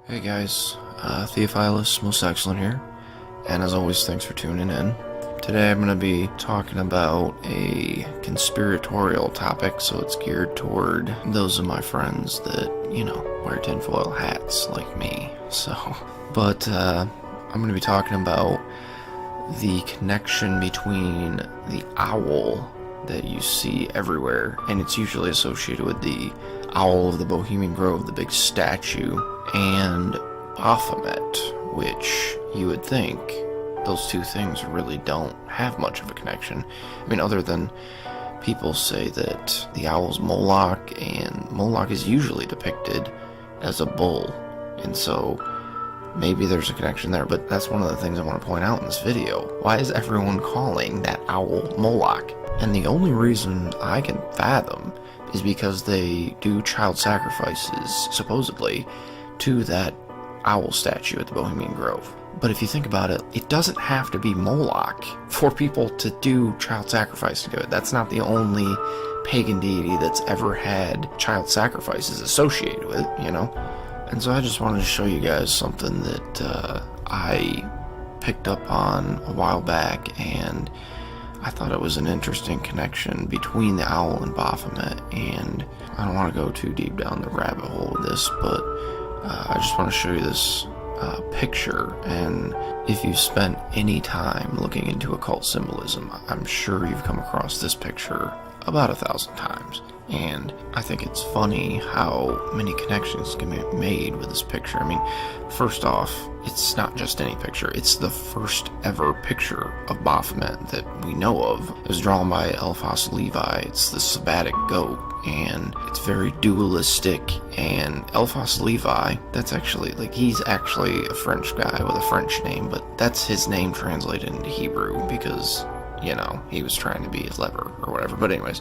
Hey guys, Theophilus, most excellent here, and as always, thanks for tuning in. Today I'm going to be talking about a conspiratorial topic, so it's geared toward those of my friends that, you know, wear tinfoil hats like me. But I'm going to be talking about the connection between the owl that you see everywhere, and it's usually associated with the owl of the Bohemian Grove, the big statue, and Baphomet, which you would think those two things really don't have much of a connection. I mean, other than people say that the owl's Moloch, and Moloch is usually depicted as a bull, and so maybe there's a connection there, but that's one of the things I want to point out in this video. Why is everyone calling that owl Moloch? And the only reason I can fathom is because they do child sacrifices, supposedly, to that owl statue at the Bohemian Grove. But if you think about it, it doesn't have to be Moloch for people to do child sacrifice to it. That's not the only pagan deity that's ever had child sacrifices associated with it, you know? And so I just wanted to show you guys something that I picked up on a while back, and I thought it was an interesting connection between the owl and Baphomet. And I don't want to go too deep down the rabbit hole with this, but I just want to show you this picture. And if you've spent any time looking into occult symbolism, I'm sure you've come across this picture about 1,000 times. And I think it's funny how many connections can be made with this picture. I mean, first off, it's not just any picture. It's the first ever picture of Baphomet that we know of. It was drawn by Eliphas Levi. It's the sabbatic goat, and it's very dualistic. And Eliphas Levi, that's actually, like, he's actually a French guy with a French name, but that's his name translated into Hebrew because, you know, he was trying to be clever or whatever. But anyways,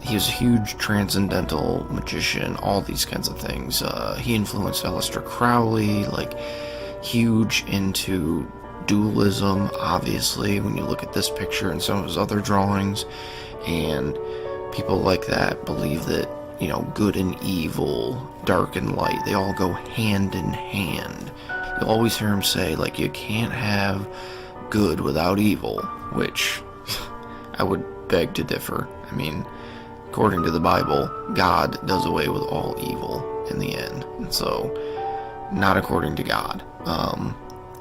he was a huge transcendental magician, all these kinds of things. He influenced Aleister Crowley, like, huge into dualism, obviously, when you look at this picture and some of his other drawings. And people like that believe that, you know, good and evil, dark and light, they all go hand in hand. You'll always hear him say, like, you can't have good without evil, which I would beg to differ. I mean, according to the Bible, God does away with all evil in the end. And so, not according to God.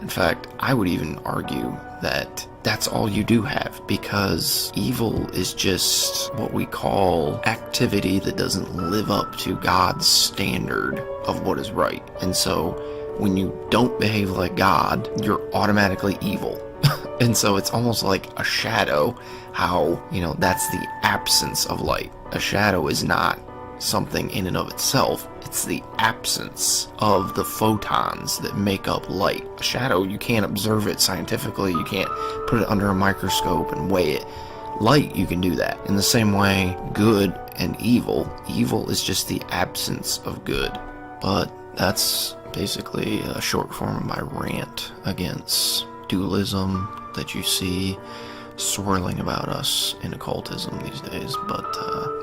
In fact, I would even argue that that's all you do have, because evil is just what we call activity that doesn't live up to God's standard of what is right. And so, when you don't behave like God, you're automatically evil. And so it's almost like a shadow, how, you know, that's the absence of light. A shadow is not something in and of itself. It's the absence of the photons that make up light. A shadow, you can't observe it scientifically. You can't put it under a microscope and weigh it. Light, you can do that. In the same way, good and evil. Evil is just the absence of good. But that's basically a short form of my rant against dualism that you see swirling about us in occultism these days. But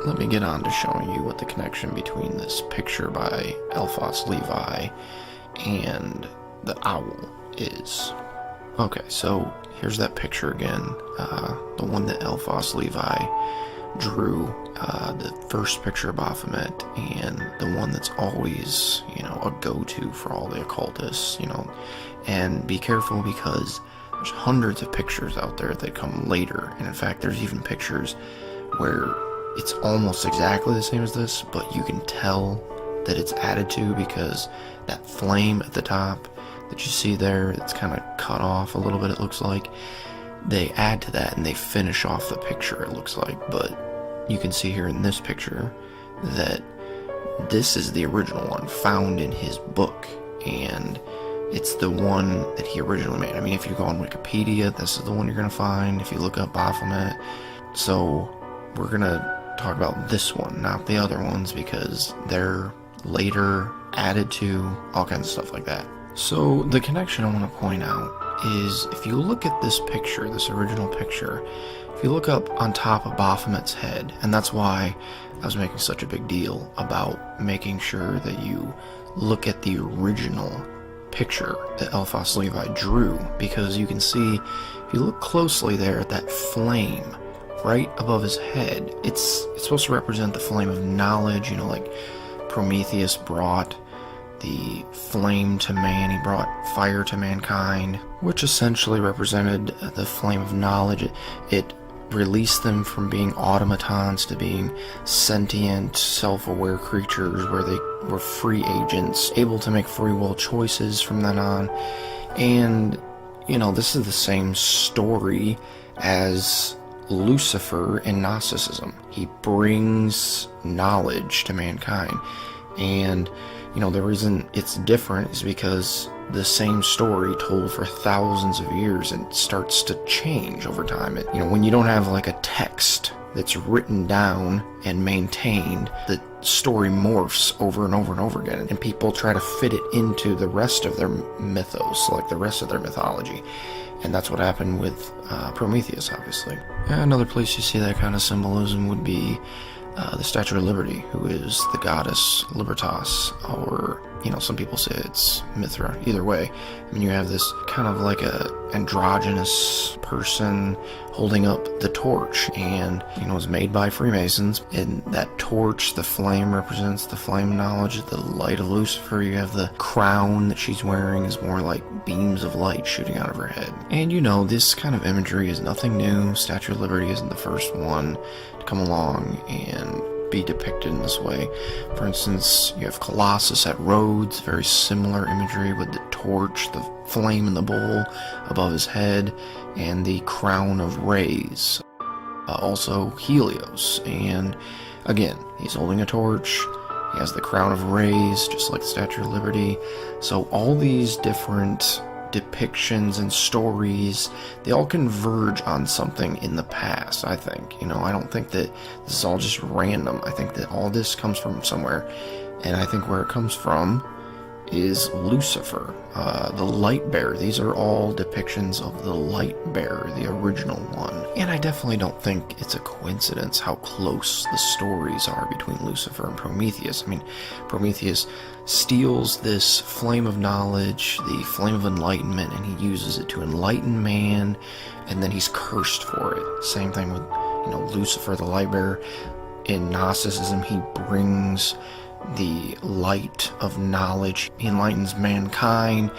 let me get on to showing you what the connection between this picture by Eliphas Levi and the owl is. Okay, so here's that picture again, the one that Eliphas Levi drew, the first picture of Baphomet, and the one that's always, you know, a go-to for all the occultists, you know. And be careful, because there's hundreds of pictures out there that come later, and in fact there's even pictures where it's almost exactly the same as this, but you can tell that it's added to, because that flame at the top that you see there, it's kind of cut off a little bit, it looks like. They add to that and they finish off the picture, it looks like. But you can see here in this picture that this is the original one found in his book, and it's the one that he originally made. I mean, if you go on Wikipedia, this is the one you're going to find if you look up Baphomet. So we're going to talk about this one, not the other ones, because they're later added to, all kinds of stuff like that. So the connection I want to point out is, if you look at this picture, this original picture, if you look up on top of Baphomet's head, and that's why I was making such a big deal about making sure that you look at the original picture that Eliphas Levi drew, because you can see, if you look closely there at that flame right above his head, it's supposed to represent the flame of knowledge, you know, like Prometheus brought the flame to man, he brought fire to mankind, which essentially represented the flame of knowledge. It released them from being automatons to being sentient, self-aware creatures where they were free agents, able to make free will choices from then on. And, you know, this is the same story as Lucifer in Gnosticism. He brings knowledge to mankind. And, you know, the reason it's different is because the same story told for thousands of years, and starts to change over time. You know, when you don't have like a text that's written down and maintained, the story morphs over and over and over again, and people try to fit it into the rest of their mythos, like the rest of their mythology. And that's what happened with Prometheus, obviously. Another place you see that kind of symbolism would be the Statue of Liberty, who is the goddess Libertas, or you know, some people say it's Mithra. Either way, I mean, you have this kind of like a androgynous person holding up the torch, and, you know, it's made by Freemasons. And that torch, the flame, represents the flame of knowledge, the light of Lucifer. You have the crown that she's wearing is more like beams of light shooting out of her head. And, you know, this kind of imagery is nothing new. Statue of Liberty isn't the first one to come along and be depicted in this way. For instance, you have Colossus at Rhodes, very similar imagery with the torch, the flame in the bowl above his head, and the crown of rays. Also Helios, and again, he's holding a torch, he has the crown of rays, just like the Statue of Liberty. So all these different depictions and stories, they all converge on something in the past, I think. You know, I don't think that this is all just random. I think that all this comes from somewhere, and I think where it comes from is Lucifer, the light bearer. These are all depictions of the light bearer, the original one. And I definitely don't think it's a coincidence how close the stories are between Lucifer and Prometheus. I mean, Prometheus steals this flame of knowledge, the flame of enlightenment, and he uses it to enlighten man, and then he's cursed for it. Same thing with, you know, Lucifer, the light bearer. In Gnosticism, he brings the light of knowledge. He enlightens mankind,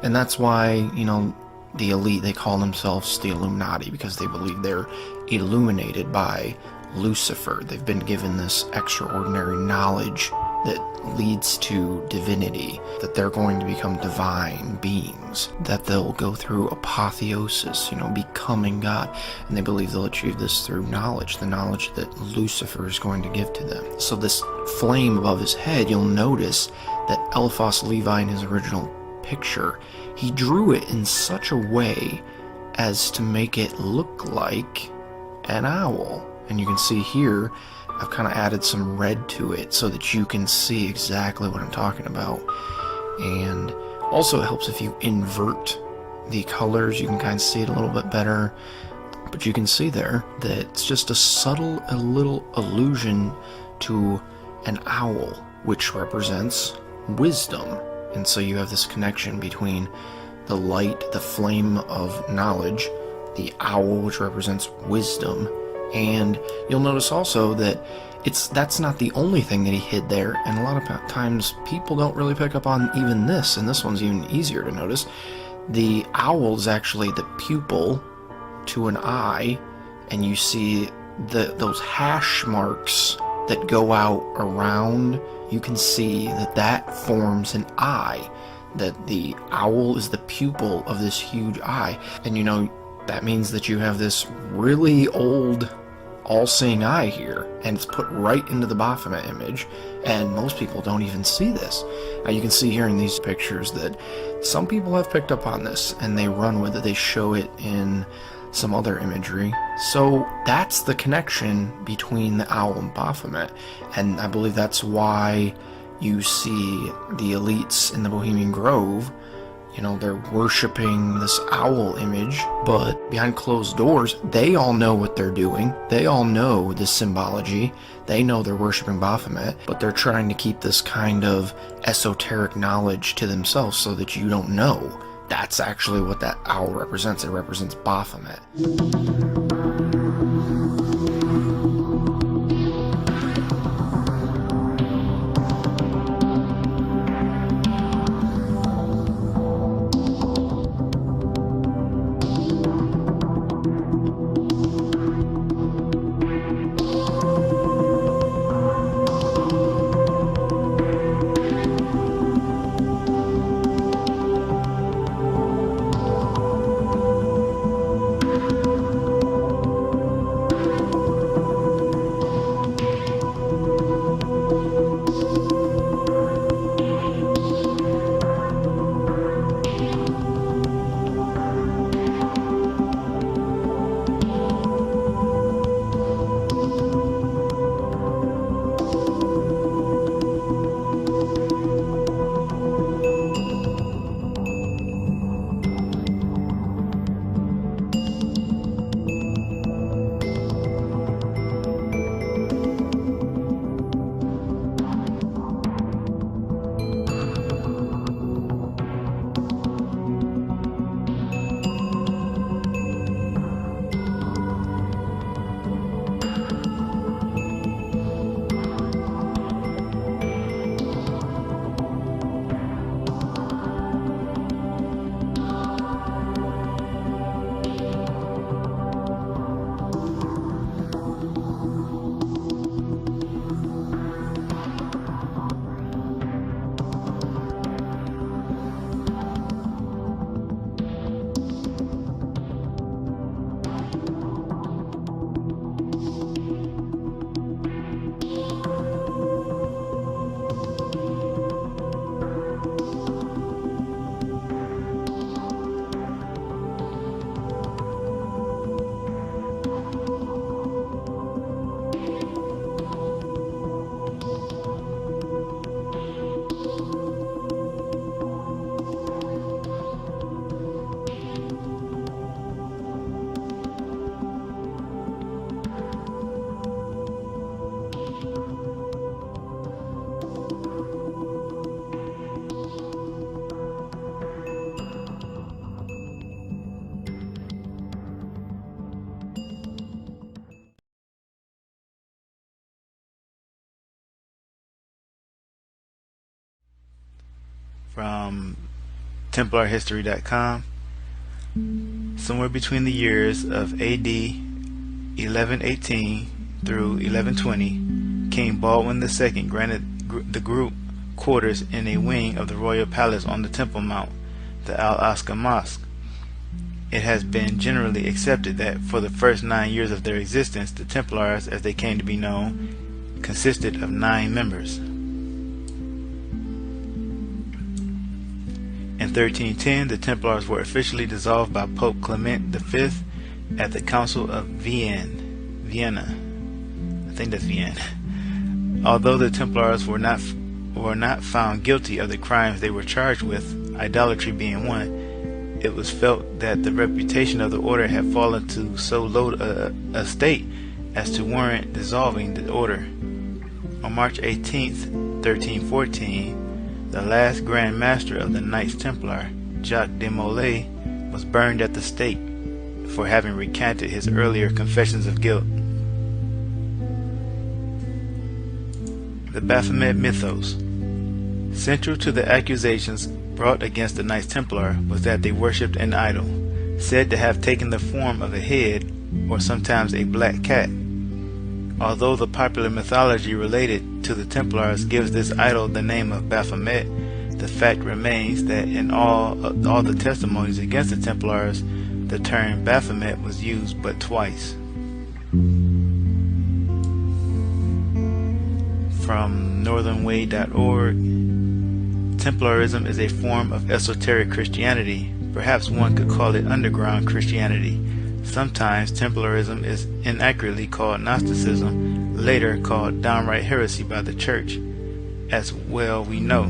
and that's why, you know, the elite, they call themselves the Illuminati, because they believe they're illuminated by Lucifer. They've been given this extraordinary knowledge that leads to divinity, that they're going to become divine beings, that they'll go through apotheosis, you know, becoming God, and they believe they'll achieve this through knowledge, the knowledge that Lucifer is going to give to them. So this flame above his head, you'll notice that Eliphas Levi, in his original picture, he drew it in such a way as to make it look like an owl. And you can see here, I've kind of added some red to it so that you can see exactly what I'm talking about. And also it helps if you invert the colors, you can kind of see it a little bit better. But you can see there that it's just a little allusion to an owl, which represents wisdom. And so you have this connection between the light, the flame of knowledge, the owl, which represents wisdom. And you'll notice also that that's not the only thing that he hid there, and a lot of times people don't really pick up on even this, and this one's even easier to notice. The owl is actually the pupil to an eye, and you see those hash marks that go out around. You can see that forms an eye, that the owl is the pupil of this huge eye. And you know, that means that you have this really old all-seeing eye here, and it's put right into the Baphomet image, and most people don't even see this. Now you can see here in these pictures that some people have picked up on this, and they run with it. They show it in some other imagery. So that's the connection between the owl and Baphomet, and I believe that's why you see the elites in the Bohemian Grove. You know, they're worshiping this owl image, but behind closed doors, they all know what they're doing. They all know this symbology. They know they're worshiping Baphomet, but they're trying to keep this kind of esoteric knowledge to themselves so that you don't know. That's actually what that owl represents. It represents Baphomet. from TemplarHistory.com. Somewhere between the years of AD 1118 through 1120, King Baldwin II granted the group quarters in a wing of the royal palace on the Temple Mount, the Al-Aqsa Mosque. It has been generally accepted that for the first 9 years of their existence, the Templars, as they came to be known, consisted of 9 members. In 1310, the Templars were officially dissolved by Pope Clement V at the Council of Vienna. I think that's Vienna. Although the Templars were not found guilty of the crimes they were charged with, idolatry being one, it was felt that the reputation of the order had fallen to so low a state as to warrant dissolving the order. On March 18th, 1314, the last Grand Master of the Knights Templar, Jacques de Molay, was burned at the stake for having recanted his earlier confessions of guilt. The Baphomet Mythos. Central to the accusations brought against the Knights Templar was that they worshipped an idol, said to have taken the form of a head or sometimes a black cat. Although the popular mythology related to the Templars gives this idol the name of Baphomet, the fact remains that in all the testimonies against the Templars, the term Baphomet was used but twice. From northernway.org, Templarism is a form of esoteric Christianity. Perhaps one could call it underground Christianity. Sometimes Templarism is inaccurately called Gnosticism, later called downright heresy by the Church. As well we know,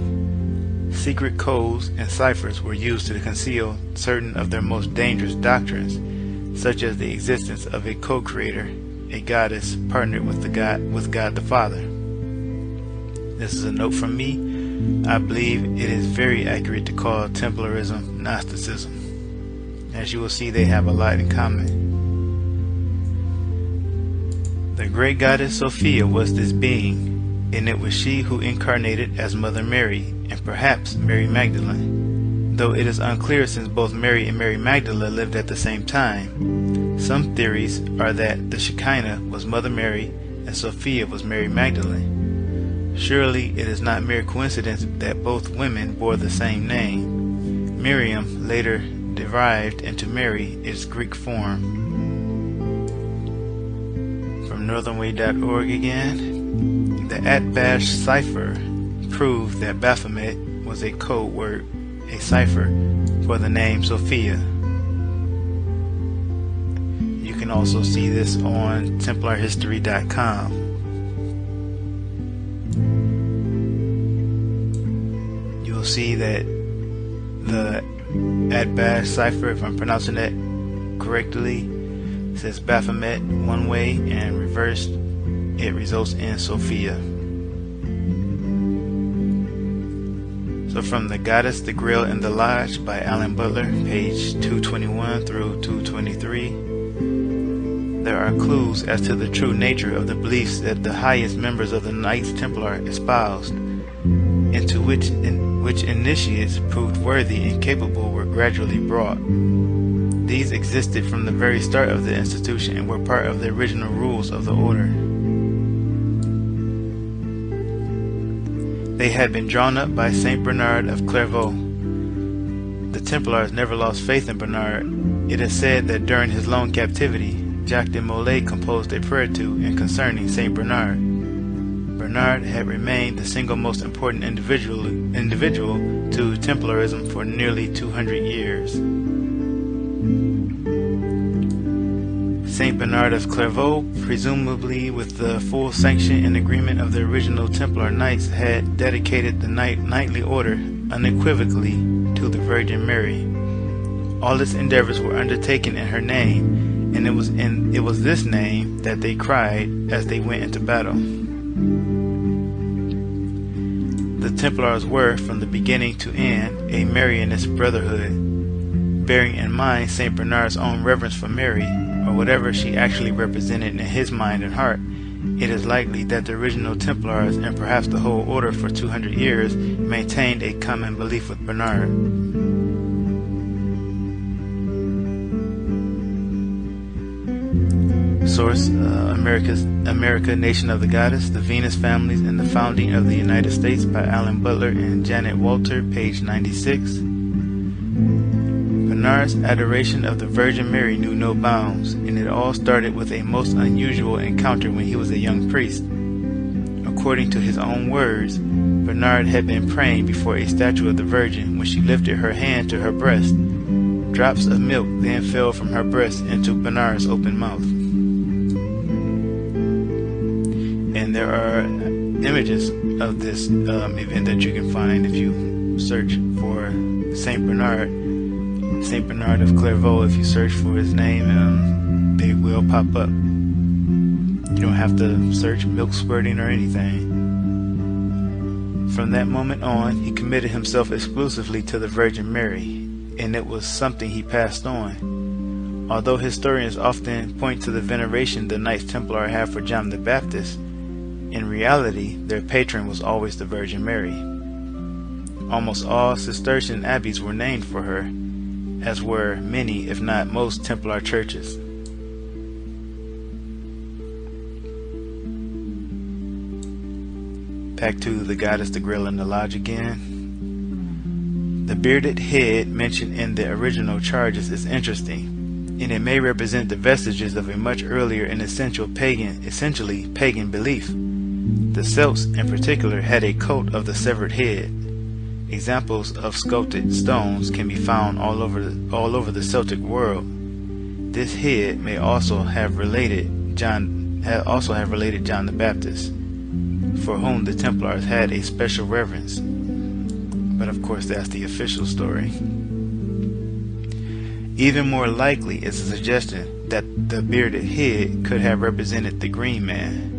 secret codes and ciphers were used to conceal certain of their most dangerous doctrines, such as the existence of a co-creator, a goddess partnered with God the Father. This is a note from me. I believe it is very accurate to call Templarism Gnosticism. As you will see, they have a lot in common. The great goddess Sophia was this being, and it was she who incarnated as Mother Mary, and perhaps Mary Magdalene, though it is unclear since both Mary and Mary Magdalene lived at the same time. Some theories are that the Shekinah was Mother Mary and Sophia was Mary Magdalene. Surely it is not mere coincidence that both women bore the same name. Miriam later derived into Mary its Greek form. From northernway.org again, the Atbash cipher proved that Baphomet was a code word, a cipher for the name Sophia. You can also see this on TemplarHistory.com. You'll see that the Atbash cipher, if I'm pronouncing that correctly, says Baphomet one way and reversed it results in Sophia. So from The Goddess, the Grail, and the Lodge by Alan Butler, page 221 through 223, there are clues as to the true nature of the beliefs that the highest members of the Knights Templar espoused, into which initiates proved worthy and capable were gradually brought. These existed from the very start of the institution and were part of the original rules of the order. They had been drawn up by Saint Bernard of Clairvaux. The Templars never lost faith in Bernard. It is said that during his long captivity, Jacques de Molay composed a prayer to and concerning Saint Bernard. Bernard had remained the single most important individual to Templarism for nearly 200 years. Saint Bernard of Clairvaux, presumably with the full sanction and agreement of the original Templar Knights, had dedicated the knightly order unequivocally to the Virgin Mary. All its endeavors were undertaken in her name, and it was this name that they cried as they went into battle. The Templars were, from the beginning to end, a Marianist brotherhood, bearing in mind St. Bernard's own reverence for Mary, or whatever she actually represented in his mind and heart. it is likely that the original Templars, and perhaps the whole order for 200 years, maintained a common belief with Bernard. Source, America, Nation of the Goddess, The Venus Families and the Founding of the United States by Alan Butler and Janet Walter, page 96. Bernard's adoration of the Virgin Mary knew no bounds, and it all started with a most unusual encounter when he was a young priest. According to his own words, Bernard had been praying before a statue of the Virgin when she lifted her hand to her breast. Drops of milk then fell from her breast into Bernard's open mouth. And there are images of this event that you can find if you search for Saint Bernard of Clairvaux. If you search for his name, they will pop up. You don't have to search milk squirting or anything. From that moment on, he committed himself exclusively to the Virgin Mary, and it was something he passed on. Although historians often point to the veneration the Knights Templar had for John the Baptist, in reality, their patron was always the Virgin Mary. Almost all Cistercian abbeys were named for her, as were many, if not most, Templar churches. Back to the goddess, the Grail, and the Lodge again. The bearded head mentioned in the original charges is interesting, and it may represent the vestiges of a much earlier and essentially pagan belief. The Celts, in particular, had a cult of the severed head. Examples of sculpted stones can be found all over the Celtic world. This head may also have related John the Baptist, for whom the Templars had a special reverence. But of course, that's the official story. Even more likely is the suggestion that the bearded head could have represented the Green Man.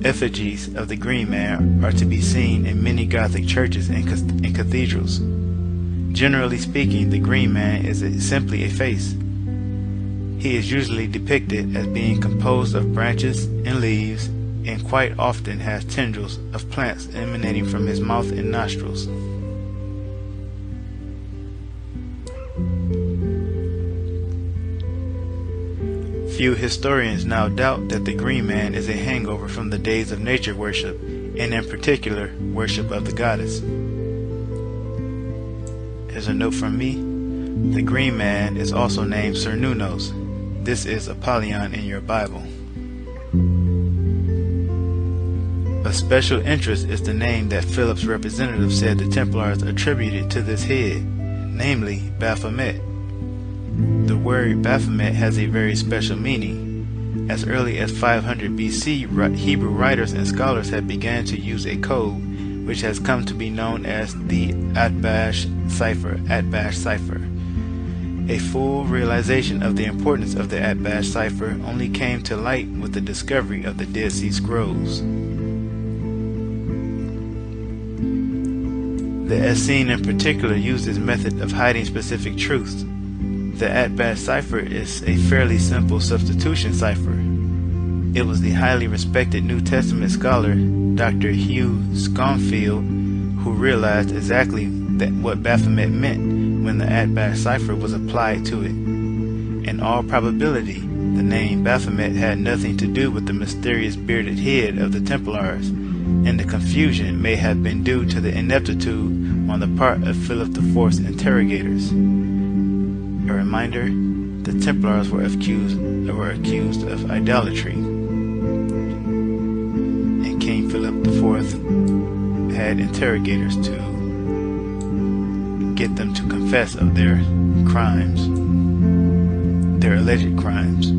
Effigies of the Green Man are to be seen in many Gothic churches and cathedrals. Generally speaking, the Green Man is simply a face. He is usually depicted as being composed of branches and leaves, and quite often has tendrils of plants emanating from his mouth and nostrils. Few historians now doubt that the Green Man is a hangover from the days of nature worship, and in particular, worship of the goddess. As a note from me, the Green Man is also named Cernunnos. This is Apollyon in your Bible. Of special interest is the name that Philip's representative said the Templars attributed to this head, namely Baphomet. The word Baphomet has a very special meaning. As early as 500 BC, Hebrew writers and scholars had begun to use a code which has come to be known as the Atbash cipher. A full realization of the importance of the Atbash cipher only came to light with the discovery of the Dead Sea Scrolls. The Essene in particular used this method of hiding specific truths. The Atbash cipher is a fairly simple substitution cipher. It was the highly respected New Testament scholar Dr. Hugh Schonfield who realized exactly what Baphomet meant when the Atbash cipher was applied to it. In all probability, the name Baphomet had nothing to do with the mysterious bearded head of the Templars, and the confusion may have been due to the ineptitude on the part of Philip IV's interrogators. A reminder, the Templars were accused of idolatry, and King Philip IV had interrogators to get them to confess of their crimes, their alleged crimes.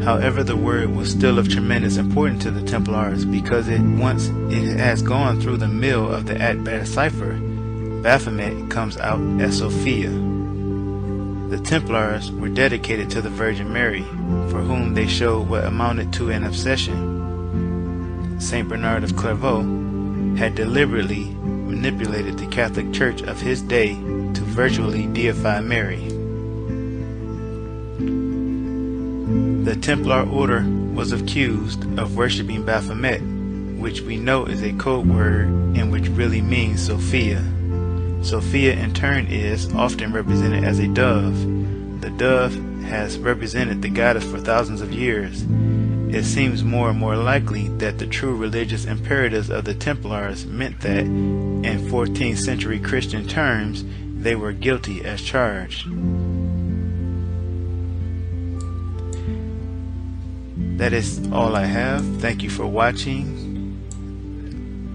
However, the word was still of tremendous importance to the Templars because once it has gone through the mill of the Atbash cipher, Baphomet comes out as Sophia. The Templars were dedicated to the Virgin Mary, for whom they showed what amounted to an obsession. Saint Bernard of Clairvaux had deliberately manipulated the Catholic Church of his day to virtually deify Mary. The Templar Order was accused of worshipping Baphomet, which we know is a code word and which really means Sophia. Sophia in turn is often represented as a dove. The dove has represented the goddess for thousands of years. It seems more and more likely that the true religious imperatives of the Templars meant that, in 14th century Christian terms, they were guilty as charged. That is all I have. Thank you for watching.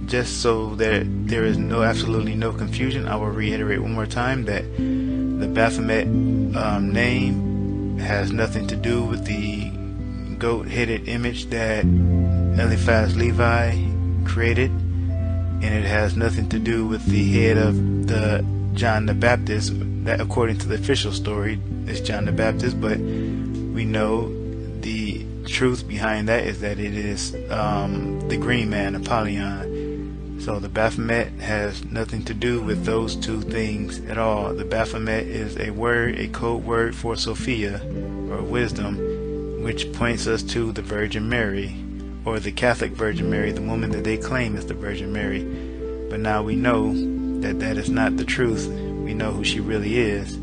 Just so that there is absolutely no confusion, I will reiterate one more time that the Baphomet name has nothing to do with the goat-headed image that Eliphaz Levi created, and it has nothing to do with the head of the John the Baptist, that according to the official story is John the Baptist, but we know the truth behind that is that it is the green man, Apollyon. So the Baphomet has nothing to do with those two things at all. The Baphomet is a word, a code word for Sophia, or wisdom, which points us to the Virgin Mary, or the Catholic Virgin Mary, the woman that they claim is the Virgin Mary. But now we know that that is not the truth. We know who she really is.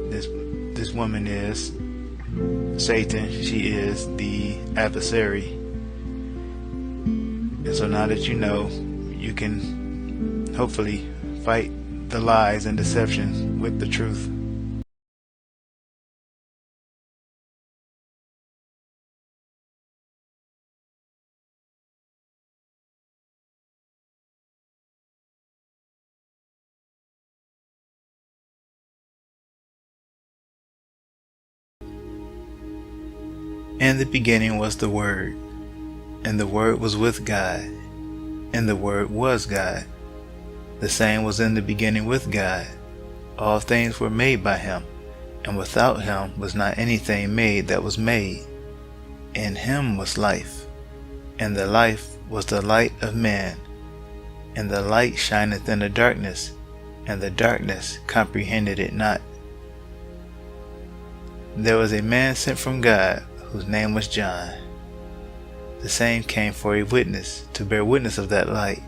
This woman is Satan. She is the adversary. And so now that you know, you can hopefully fight the lies and deception with the truth. In the beginning was the Word, and the Word was with God, and the Word was God. The same was in the beginning with God. All things were made by him, and without him was not anything made that was made. In him was life, and the life was the light of man. And the light shineth in the darkness, and the darkness comprehended it not. There was a man sent from God, whose name was John. The same came for a witness, to bear witness of that light,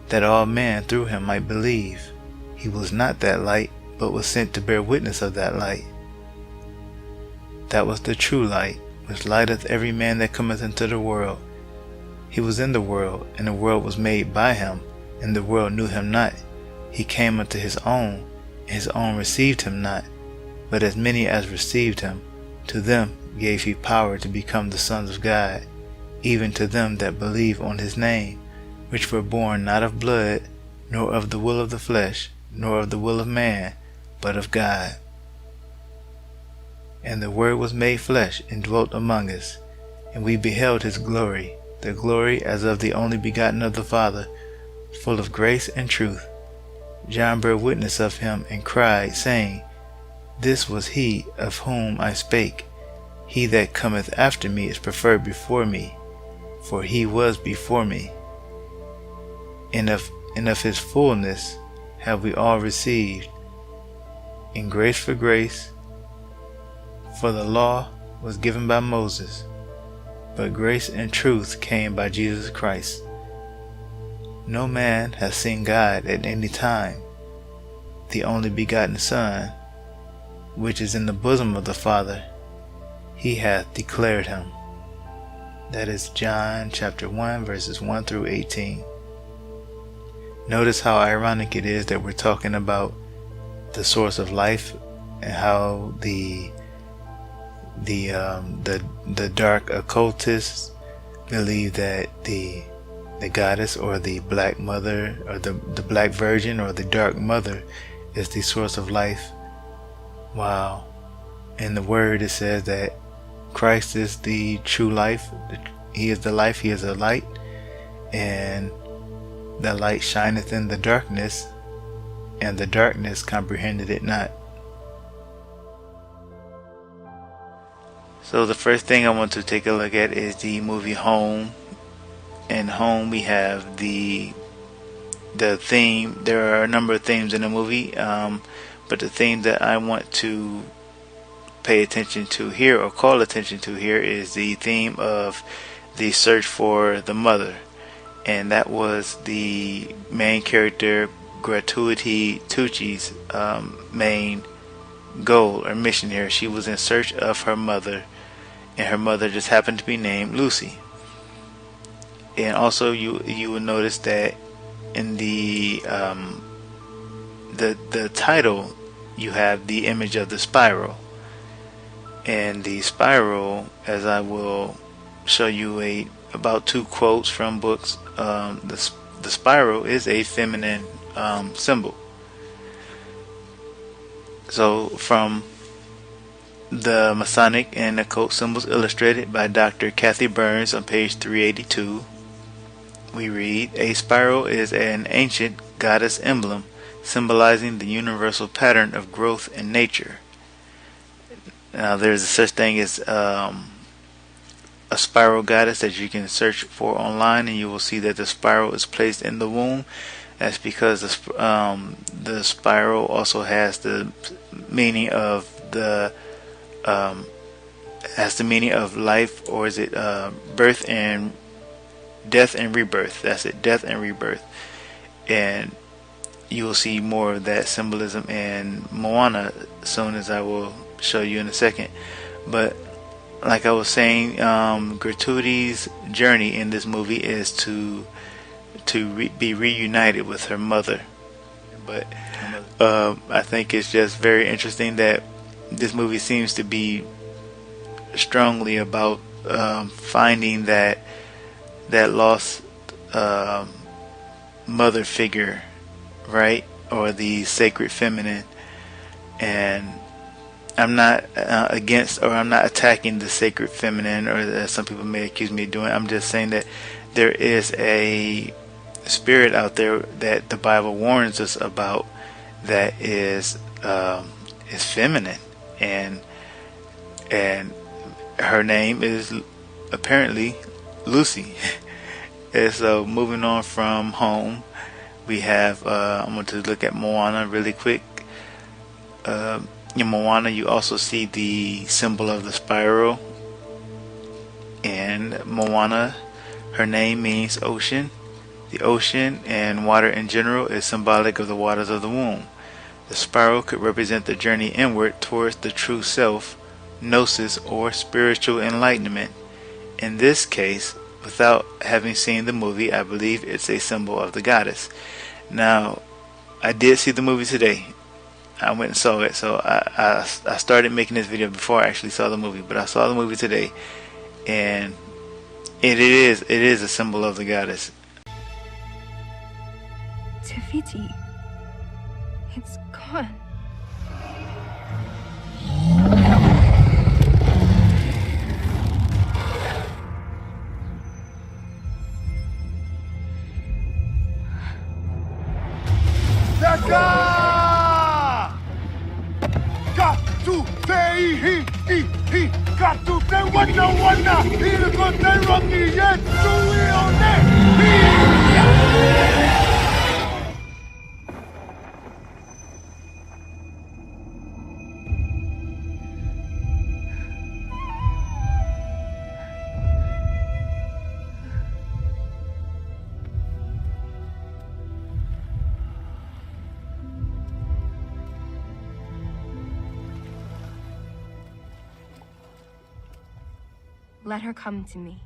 that all men through him might believe. He was not that light, but was sent to bear witness of that light. That was the true light, which lighteth every man that cometh into the world. He was in the world, and the world was made by him, and the world knew him not. He came unto his own, and his own received him not. But as many as received him, to them gave he power to become the sons of God, even to them that believe on his name, which were born not of blood, nor of the will of the flesh, nor of the will of man, but of God. And the Word was made flesh, and dwelt among us, and we beheld his glory, the glory as of the only begotten of the Father, full of grace and truth. John bare witness of him, and cried, saying, This was he of whom I spake. He that cometh after me is preferred before me, for he was before me. And of his fullness have we all received, in grace for grace. For the law was given by Moses, but grace and truth came by Jesus Christ. No man hath seen God at any time. The only begotten Son, which is in the bosom of the Father, he hath declared him. That is John chapter 1 verses 1 through 18. Notice how ironic it is that we're talking about the source of life, and how the dark occultists believe that the goddess, or the black mother, or the black virgin, or the dark mother is the source of life. Wow. In the Word it says that Christ is the true life. He is the life, he is the light, and the light shineth in the darkness, and the darkness comprehended it not. So the first thing I want to take a look at is the movie Home. In Home we have the theme. There are a number of themes in the movie, but the theme that I want to pay attention to here, or call attention to here, is the theme of the search for the mother. And that was the main character Gratuity Tucci's main goal or mission here. She was in search of her mother, and her mother just happened to be named Lucy. And also you will notice that in the title you have the image of the spiral, and the spiral, as I will show you about 2 quotes from books, the spiral is a feminine symbol. So from the Masonic and Occult Symbols Illustrated by Dr. Kathy Burns on page 382, we read, "A spiral is an ancient goddess emblem symbolizing the universal pattern of growth in nature." Now there's such thing as a spiral goddess that you can search for online, and you will see that the spiral is placed in the womb. That's because the spiral also has the meaning of life, or is it birth and death and rebirth. That's it, death and rebirth. And you will see more of that symbolism in Moana soon, as I will show you in a second. But like I was saying, Gratuity's journey in this movie is to be reunited with her mother. But I think it's just very interesting that this movie seems to be strongly about finding that lost mother figure, right, or the sacred feminine. And I'm not against, or I'm not attacking the sacred feminine, or as some people may accuse me of doing. I'm just saying that there is a spirit out there that the Bible warns us about that is feminine, and her name is apparently Lucy. And so moving on from home, we have I'm going to look at Moana really quick. In Moana, you also see the symbol of the spiral. And Moana, her name means ocean. The ocean and water in general is symbolic of the waters of the womb. The spiral could represent the journey inward towards the true self, gnosis, or spiritual enlightenment. In this case, without having seen the movie, I believe it's a symbol of the goddess. Now, I did see the movie today. I went and saw it, so I started making this video before I actually saw the movie, but I saw the movie today, and it is a symbol of the goddess. Tafiti, it's gone. Let her come to me.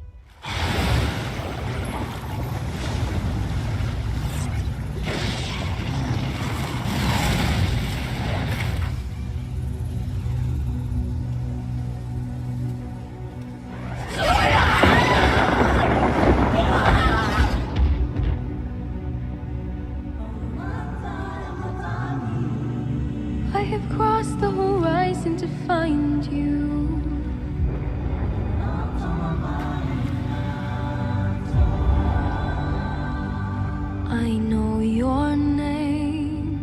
I have crossed the horizon to find you. I know your name.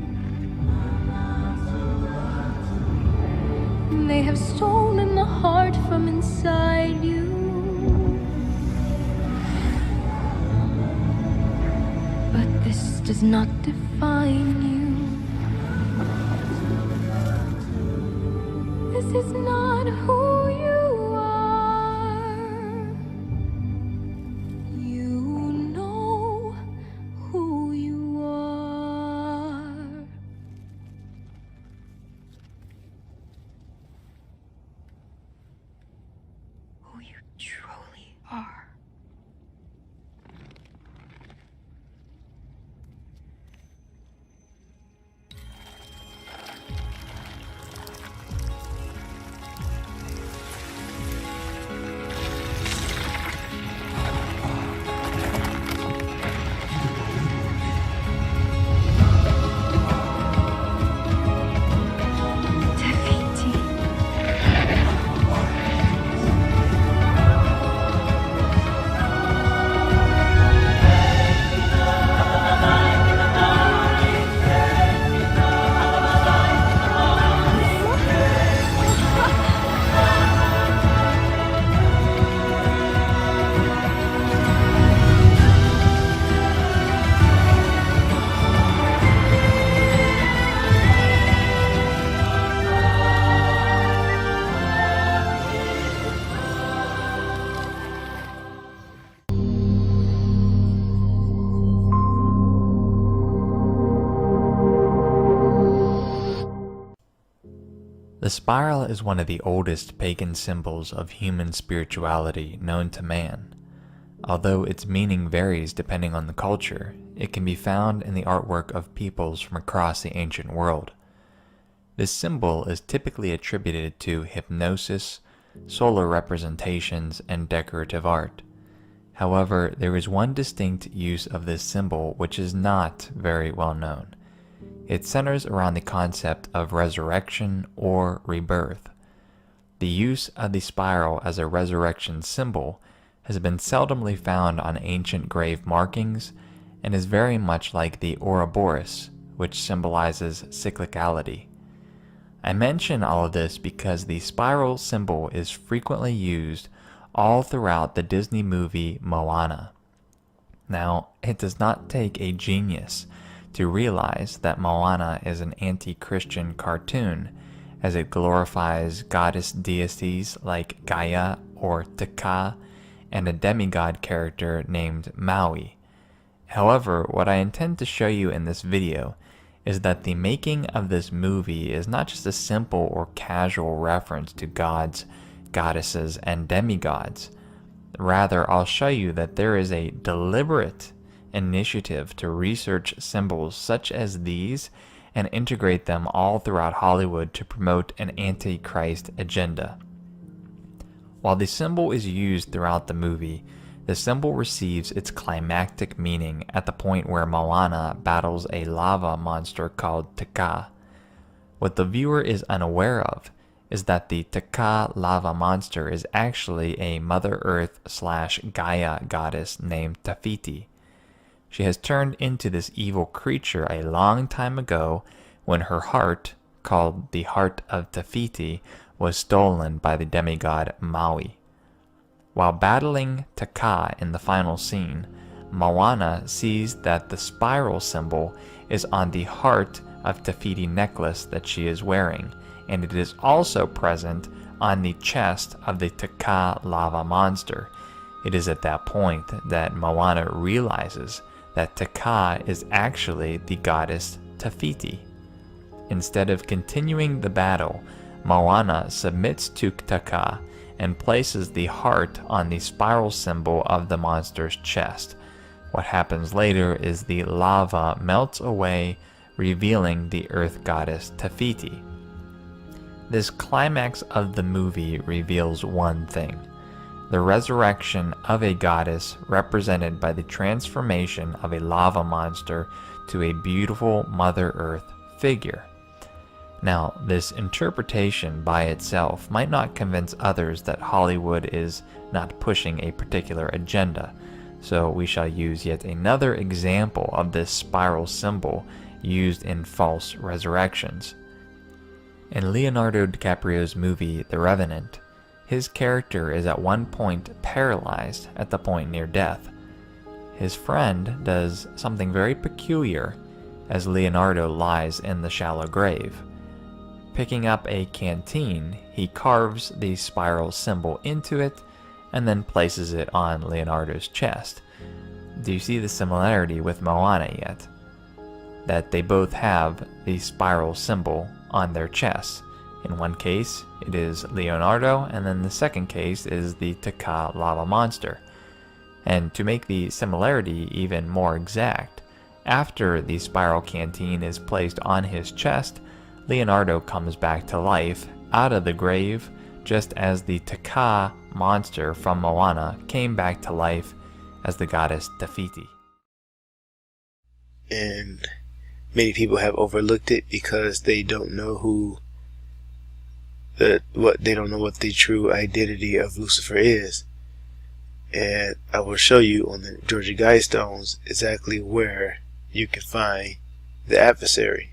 They have stolen the heart from inside you. But this does not define you. This is not who you are. You know who you are. Who you truly are. The spiral is one of the oldest pagan symbols of human spirituality known to man. Although its meaning varies depending on the culture, it can be found in the artwork of peoples from across the ancient world. This symbol is typically attributed to hypnosis, solar representations, and decorative art. However, there is one distinct use of this symbol which is not very well known. It centers around the concept of resurrection or rebirth. The use of the spiral as a resurrection symbol has been seldomly found on ancient grave markings and is very much like the Ouroboros, which symbolizes cyclicality. I mention all of this because the spiral symbol is frequently used all throughout the Disney movie Moana. Now, it does not take a genius to realize that Moana is an anti-Christian cartoon, as it glorifies goddess deities like Gaia or Taka, and a demigod character named Maui. However, what I intend to show you in this video is that the making of this movie is not just a simple or casual reference to gods, goddesses, and demigods. Rather, I'll show you that there is a deliberate initiative to research symbols such as these and integrate them all throughout Hollywood to promote an anti-Christ agenda. While the symbol is used throughout the movie, the symbol receives its climactic meaning at the point where Moana battles a lava monster called Taka. What the viewer is unaware of is that the Taka lava monster is actually a Mother Earth/Gaia goddess named Tafiti. She has turned into this evil creature a long time ago when her heart, called the Heart of Tafiti, was stolen by the demigod Maui. While battling Taka in the final scene, Moana sees that the spiral symbol is on the Heart of Tafiti necklace that she is wearing, and it is also present on the chest of the Taka lava monster. It is at that point that Moana realizes that Taka is actually the goddess Tafiti. Instead of continuing the battle, Moana submits to Taka and places the heart on the spiral symbol of the monster's chest. What happens later is the lava melts away, revealing the earth goddess Tafiti. This climax of the movie reveals one thing: the resurrection of a goddess represented by the transformation of a lava monster to a beautiful Mother Earth figure. Now, this interpretation by itself might not convince others that Hollywood is not pushing a particular agenda, so we shall use yet another example of this spiral symbol used in false resurrections. In Leonardo DiCaprio's movie The Revenant, his character is at one point paralyzed at the point near death. His friend does something very peculiar as Leonardo lies in the shallow grave. Picking up a canteen, he carves the spiral symbol into it and then places it on Leonardo's chest. Do you see the similarity with Moana yet? That they both have the spiral symbol on their chests. In one case, it is Leonardo, and then the second case is the Taka lava monster. And to make the similarity even more exact, after the spiral canteen is placed on his chest, Leonardo comes back to life out of the grave, just as the Taka monster from Moana came back to life as the goddess Tafiti. And many people have overlooked it because they don't know they don't know what the true identity of Lucifer is. And I will show you on the Georgia Guidestones exactly where you can find the adversary.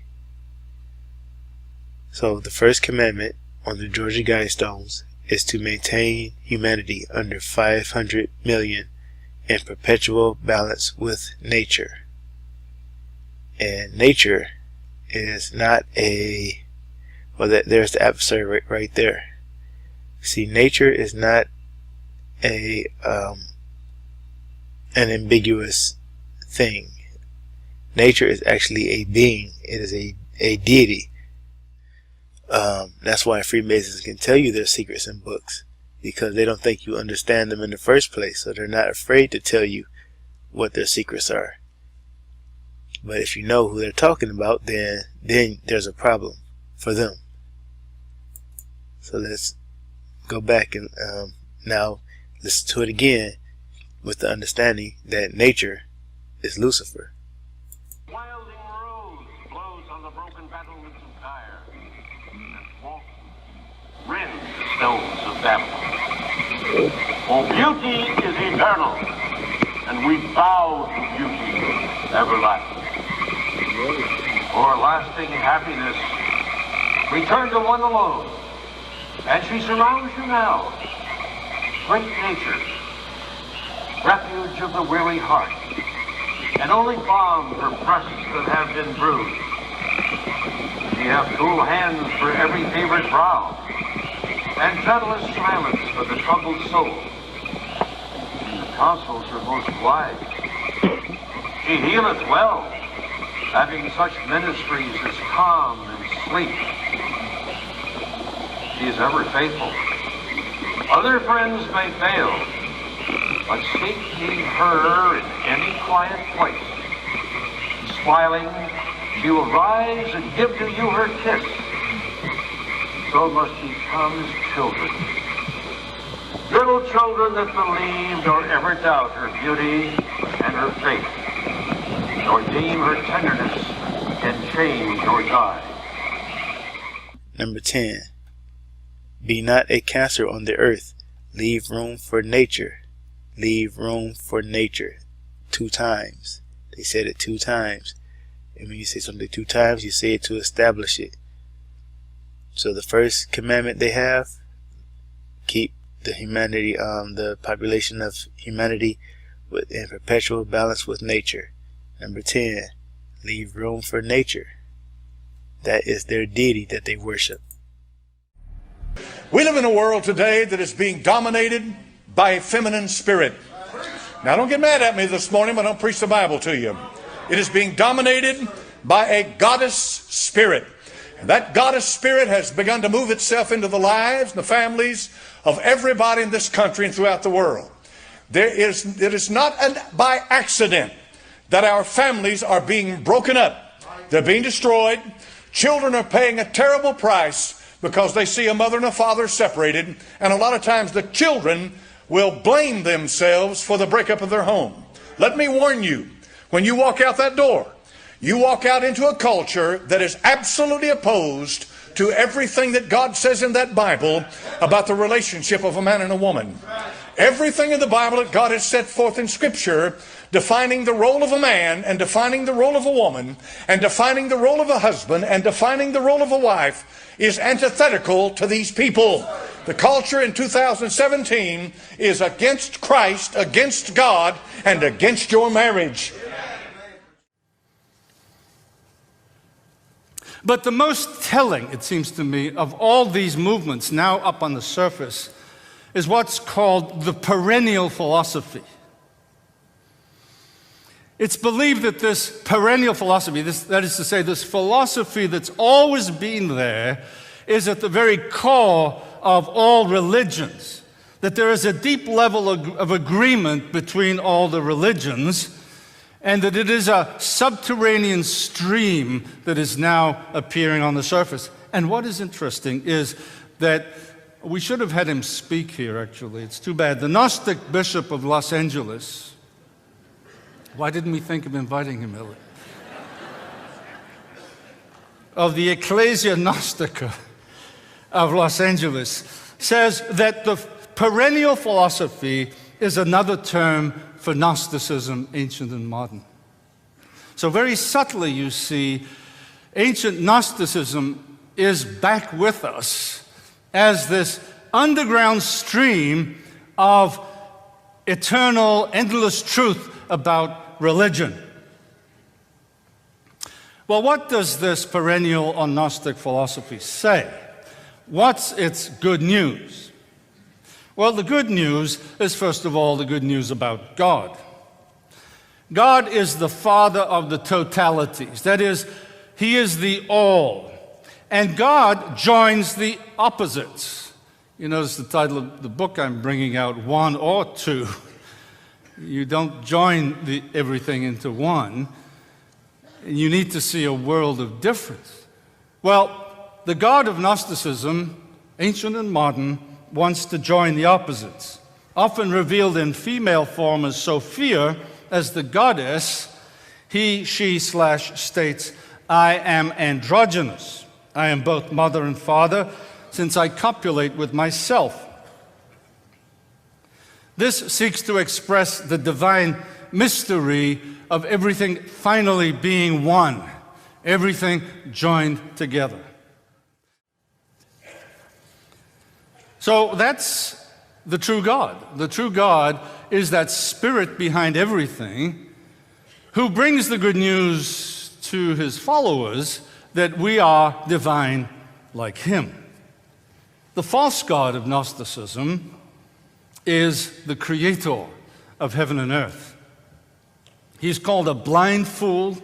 So the first commandment on the Georgia Guidestones is to maintain humanity under 500 million in perpetual balance with nature. And nature is not a, well, there's the adversary right there. See, nature is not an ambiguous thing. Nature is actually a being. It is a deity. That's why Freemasons can tell you their secrets in books, because they don't think you understand them in the first place, so they're not afraid to tell you what their secrets are. But if you know who they're talking about, then there's a problem for them. So let's go back and now listen to it again with the understanding that nature is Lucifer. Wilding rose blows on the broken battlements of Tyre, and walk rend the stones of Babylon. For beauty is eternal, and we bow to beauty everlasting. For lasting happiness, return to one alone, and she surrounds you now. Great nature, refuge of the weary heart, and only balm for breasts that have been bruised. Ye have cool hands for every favored brow, and gentlest silence for the troubled soul. The counsels are most wise. She healeth well, having such ministries as calm and sleep. She is ever faithful. Other friends may fail, but seek ye her in any quiet place. Smiling, she will rise and give to you her kiss. So must ye come as children. Little children that believe nor ever doubt her beauty and her faith, nor deem her tenderness can change or die. Number 10. Be not a cancer on the earth. Leave room for nature. Leave room for nature. 2 times. They said it 2 times. And when you say something 2 times, you say it to establish it. So the first commandment they have, keep the humanity, the population of humanity in perpetual balance with nature. Number 10, leave room for nature. That is their deity that they worship. We live in a world today that is being dominated by a feminine spirit. Now don't get mad at me this morning when I don't preach the Bible to you. It is being dominated by a goddess spirit. And that goddess spirit has begun to move itself into the lives and the families of everybody in this country and throughout the world. It is not by accident that our families are being broken up. They're being destroyed. Children are paying a terrible price because they see a mother and a father separated, and a lot of times the children will blame themselves for the breakup of their home. Let me warn you, when you walk out that door, you walk out into a culture that is absolutely opposed to everything that God says in that Bible about the relationship of a man and a woman. Everything in the Bible that God has set forth in Scripture, defining the role of a man and defining the role of a woman and defining the role of a husband and defining the role of a wife, is antithetical to these people. The culture in 2017 is against Christ, against God, and against your marriage. But the most telling, it seems to me, of all these movements now up on the surface is what's called the perennial philosophy. It's believed that this perennial philosophy, that is to say, this philosophy that's always been there, is at the very core of all religions. That there is a deep level of agreement between all the religions, and that it is a subterranean stream that is now appearing on the surface. And what is interesting is that we should have had him speak here, actually. It's too bad. The Gnostic Bishop of Los Angeles. Why didn't we think of inviting him, Ellie? Of the Ecclesia Gnostica of Los Angeles says that the perennial philosophy is another term for Gnosticism, ancient and modern. So very subtly, you see, ancient Gnosticism is back with us as this underground stream of eternal, endless truth about religion. Well, what does this perennial or Gnostic philosophy say? What's its good news? Well, the good news is, first of all, the good news about God. God is the Father of the totalities. That is, He is the all. And God joins the opposites. You notice the title of the book I'm bringing out, One or Two. You don't join everything into one. You need to see a world of difference. Well, the God of Gnosticism, ancient and modern, wants to join the opposites. Often revealed in female form as Sophia, as the goddess, she states, I am androgynous. I am both mother and father, since I copulate with myself. This seeks to express the divine mystery of everything finally being one, everything joined together. So that's the true God. The true God is that spirit behind everything who brings the good news to his followers that we are divine like him. The false God of Gnosticism is the creator of heaven and earth. He's called a blind fool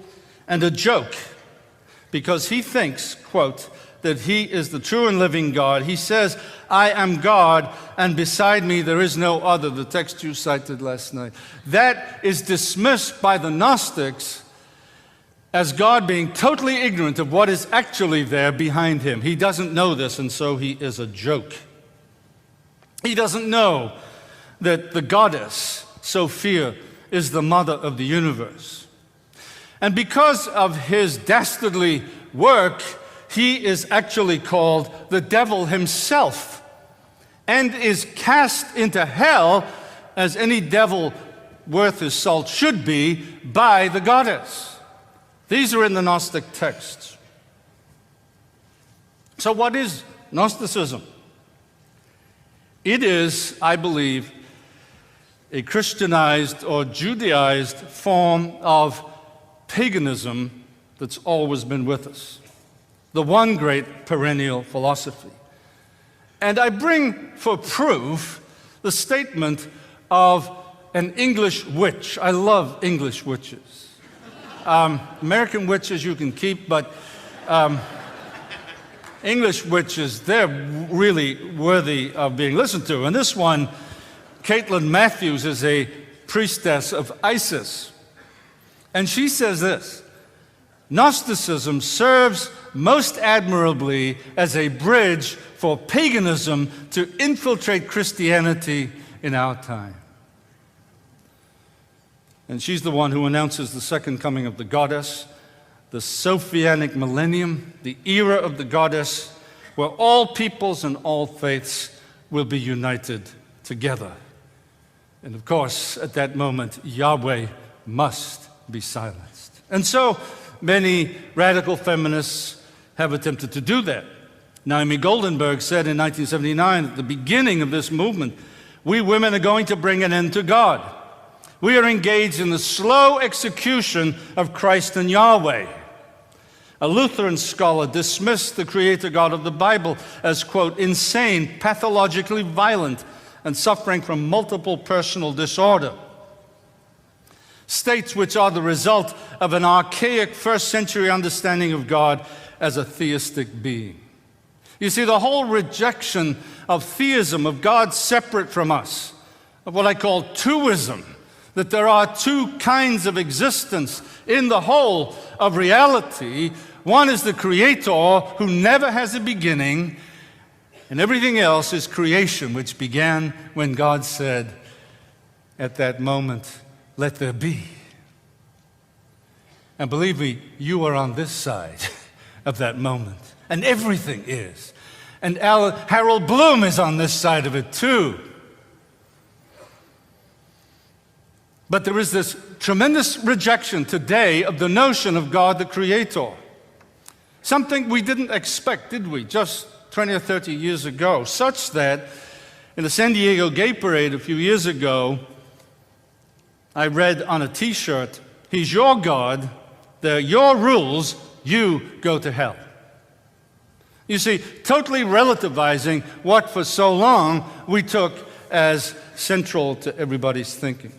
and a joke because he thinks, quote, that he is the true and living God. He says, I am God, and beside me there is no other, the text you cited last night. That is dismissed by the Gnostics as God being totally ignorant of what is actually there behind him. He doesn't know this, and so he is a joke. He doesn't know that the goddess, Sophia, is the mother of the universe. And because of his dastardly work, he is actually called the devil himself and is cast into hell, as any devil worth his salt should be, by the goddess. These are in the Gnostic texts. So what is Gnosticism? It is, I believe, a Christianized or Judaized form of paganism that's always been with us. The one great perennial philosophy. And I bring for proof the statement of an English witch. I love English witches. American witches you can keep, but English witches, they're really worthy of being listened to. And this one, Caitlin Matthews, is a priestess of Isis. And she says this: Gnosticism serves most admirably as a bridge for paganism to infiltrate Christianity in our time. And she's the one who announces the second coming of the goddess, the Sophianic millennium, the era of the goddess, where all peoples and all faiths will be united together. And of course, at that moment, Yahweh must be silenced. And so, many radical feminists have attempted to do that. Naomi Goldenberg said in 1979, at the beginning of this movement, we women are going to bring an end to God. We are engaged in the slow execution of Christ and Yahweh. A Lutheran scholar dismissed the creator God of the Bible as, quote, insane, pathologically violent, and suffering from multiple personal disorder. States which are the result of an archaic first-century understanding of God as a theistic being. You see, the whole rejection of theism, of God separate from us, of what I call twoism, that there are two kinds of existence in the whole of reality. One is the Creator, who never has a beginning, and everything else is creation, which began when God said, at that moment, let there be. And believe me, you are on this side of that moment, and everything is. And Harold Bloom is on this side of it too. But there is this tremendous rejection today of the notion of God the Creator. Something we didn't expect, did we, just 20 or 30 years ago, such that in the San Diego Gay Parade a few years ago, I read on a t-shirt, "He's your God, they're your rules, you go to hell." You see, totally relativizing what for so long we took as central to everybody's thinking.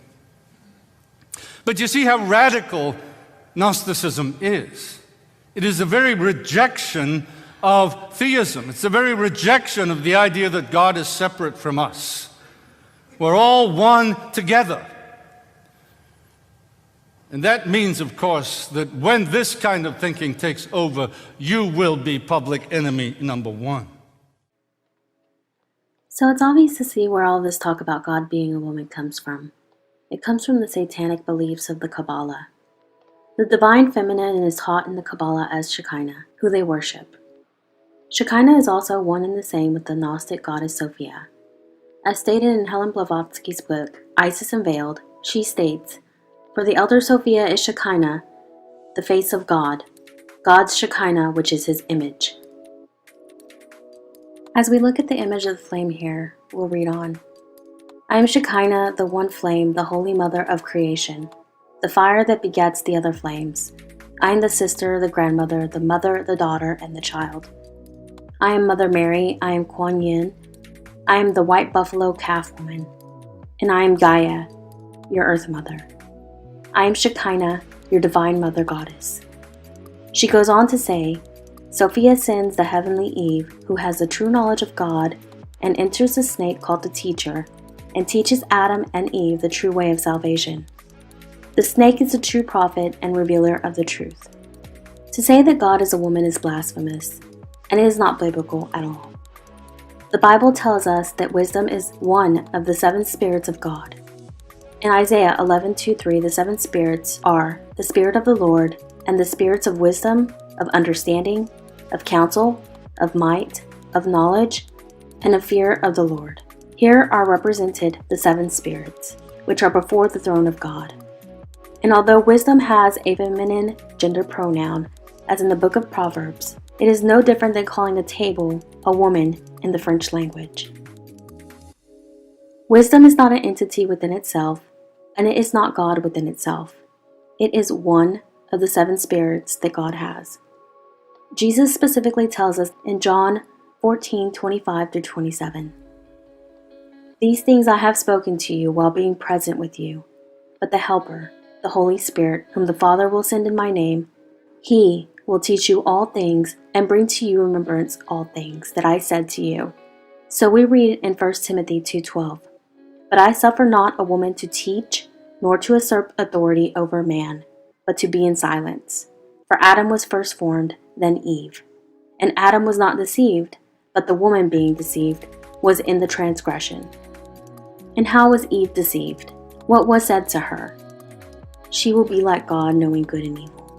But you see how radical Gnosticism is. It is the very rejection of theism. It's the very rejection of the idea that God is separate from us. We're all one together. And that means, of course, that when this kind of thinking takes over, you will be public enemy number one. So it's obvious to see where all this talk about God being a woman comes from. It comes from the satanic beliefs of the Kabbalah. The divine feminine is taught in the Kabbalah as Shekinah, who they worship. Shekinah is also one and the same with the Gnostic goddess Sophia. As stated in Helen Blavatsky's book, Isis Unveiled, she states, "For the elder Sophia is Shekinah, the face of God, God's Shekinah, which is his image." As we look at the image of the flame here, we'll read on. "I am Shekinah, the one flame, the holy mother of creation, the fire that begets the other flames. I am the sister, the grandmother, the mother, the daughter, and the child. I am Mother Mary, I am Kuan Yin, I am the white buffalo calf woman, and I am Gaia, your earth mother. I am Shekinah, your divine mother goddess." She goes on to say, "Sophia sends the heavenly Eve, who has the true knowledge of God, and enters the snake called the teacher, and teaches Adam and Eve the true way of salvation. The snake is the true prophet and revealer of the truth. To say that God is a woman is blasphemous, and it is not biblical at all. The Bible tells us that wisdom is one of the seven spirits of God. In Isaiah 11:2-3, the seven spirits are the Spirit of the Lord, and the spirits of wisdom, of understanding, of counsel, of might, of knowledge, and of fear of the Lord. Here are represented the seven spirits, which are before the throne of God. And although wisdom has a feminine gender pronoun, as in the book of Proverbs, it is no different than calling a table a woman in the French language. Wisdom is not an entity within itself, and it is not God within itself. It is one of the seven spirits that God has. Jesus specifically tells us in John 14:25-27, "These things I have spoken to you while being present with you, but the Helper, the Holy Spirit, whom the Father will send in my name, he will teach you all things and bring to you remembrance all things that I said to you." So we read in 1 Timothy 2:12, "But I suffer not a woman to teach, nor to usurp authority over man, but to be in silence. For Adam was first formed, then Eve. And Adam was not deceived, but the woman being deceived was in the transgression." And how was Eve deceived? What was said to her? "She will be like God, knowing good and evil."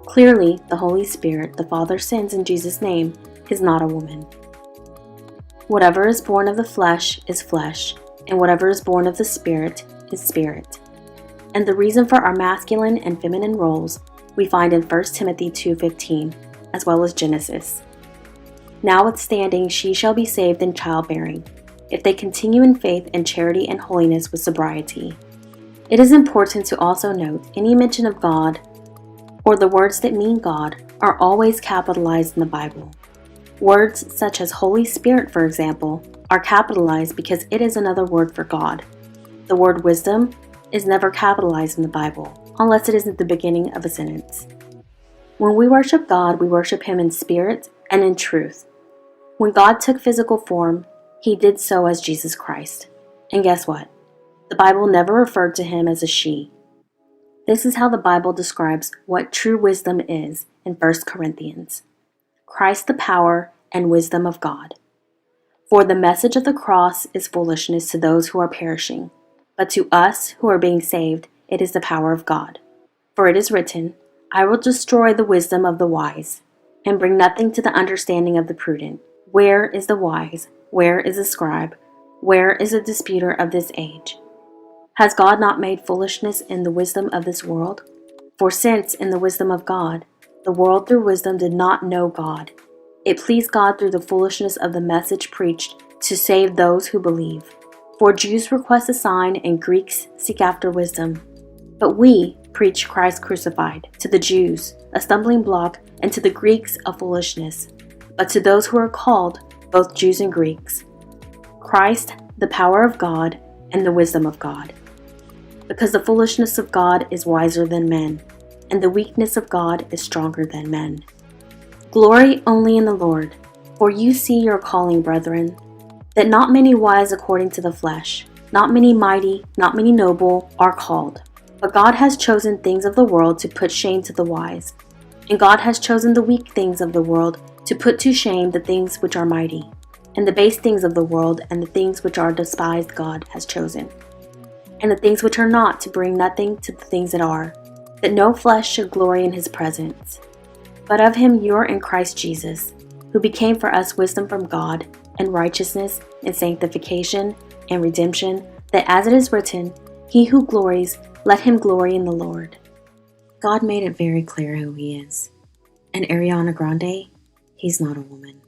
Clearly, the Holy Spirit the Father sends in Jesus' name is not a woman. Whatever is born of the flesh is flesh, and whatever is born of the Spirit is spirit. And the reason for our masculine and feminine roles we find in 1 Timothy 2:15, as well as Genesis. "Notwithstanding, she shall be saved in childbearing, if they continue in faith and charity and holiness with sobriety." It is important to also note any mention of God, or the words that mean God, are always capitalized in the Bible. Words such as Holy Spirit, for example, are capitalized because it is another word for God. The word wisdom is never capitalized in the Bible, unless it is at the beginning of a sentence. When we worship God, we worship Him in spirit and in truth. When God took physical form, He did so as Jesus Christ. And guess what? The Bible never referred to Him as a she. This is how the Bible describes what true wisdom is in 1 Corinthians. Christ the power and wisdom of God. For the message of the cross is foolishness to those who are perishing, but to us who are being saved, it is the power of God. For it is written, I will destroy the wisdom of the wise, and bring nothing to the understanding of the prudent. Where is the wise? Where is the scribe? Where is the disputer of this age? Has God not made foolishness in the wisdom of this world? For since in the wisdom of God, the world through wisdom did not know God, it pleased God through the foolishness of the message preached to save those who believe. For Jews request a sign and Greeks seek after wisdom. But we preach Christ crucified, to the Jews a stumbling block, and to the Greeks a foolishness. But to those who are called, both Jews and Greeks, Christ, the power of God and the wisdom of God. Because the foolishness of God is wiser than men, and the weakness of God is stronger than men. Glory only in the Lord, for you see your calling, brethren, that not many wise according to the flesh, not many mighty, not many noble are called. But God has chosen things of the world to put shame to the wise, and God has chosen the weak things of the world to put to shame the things which are mighty, and the base things of the world and the things which are despised God has chosen, and the things which are not to bring nothing to the things that are, that no flesh should glory in His presence. But of Him you are in Christ Jesus, who became for us wisdom from God, and righteousness, and sanctification, and redemption, that as it is written, He who glories, let him glory in the Lord. God made it very clear who He is. And Ariana Grande, He's not a woman.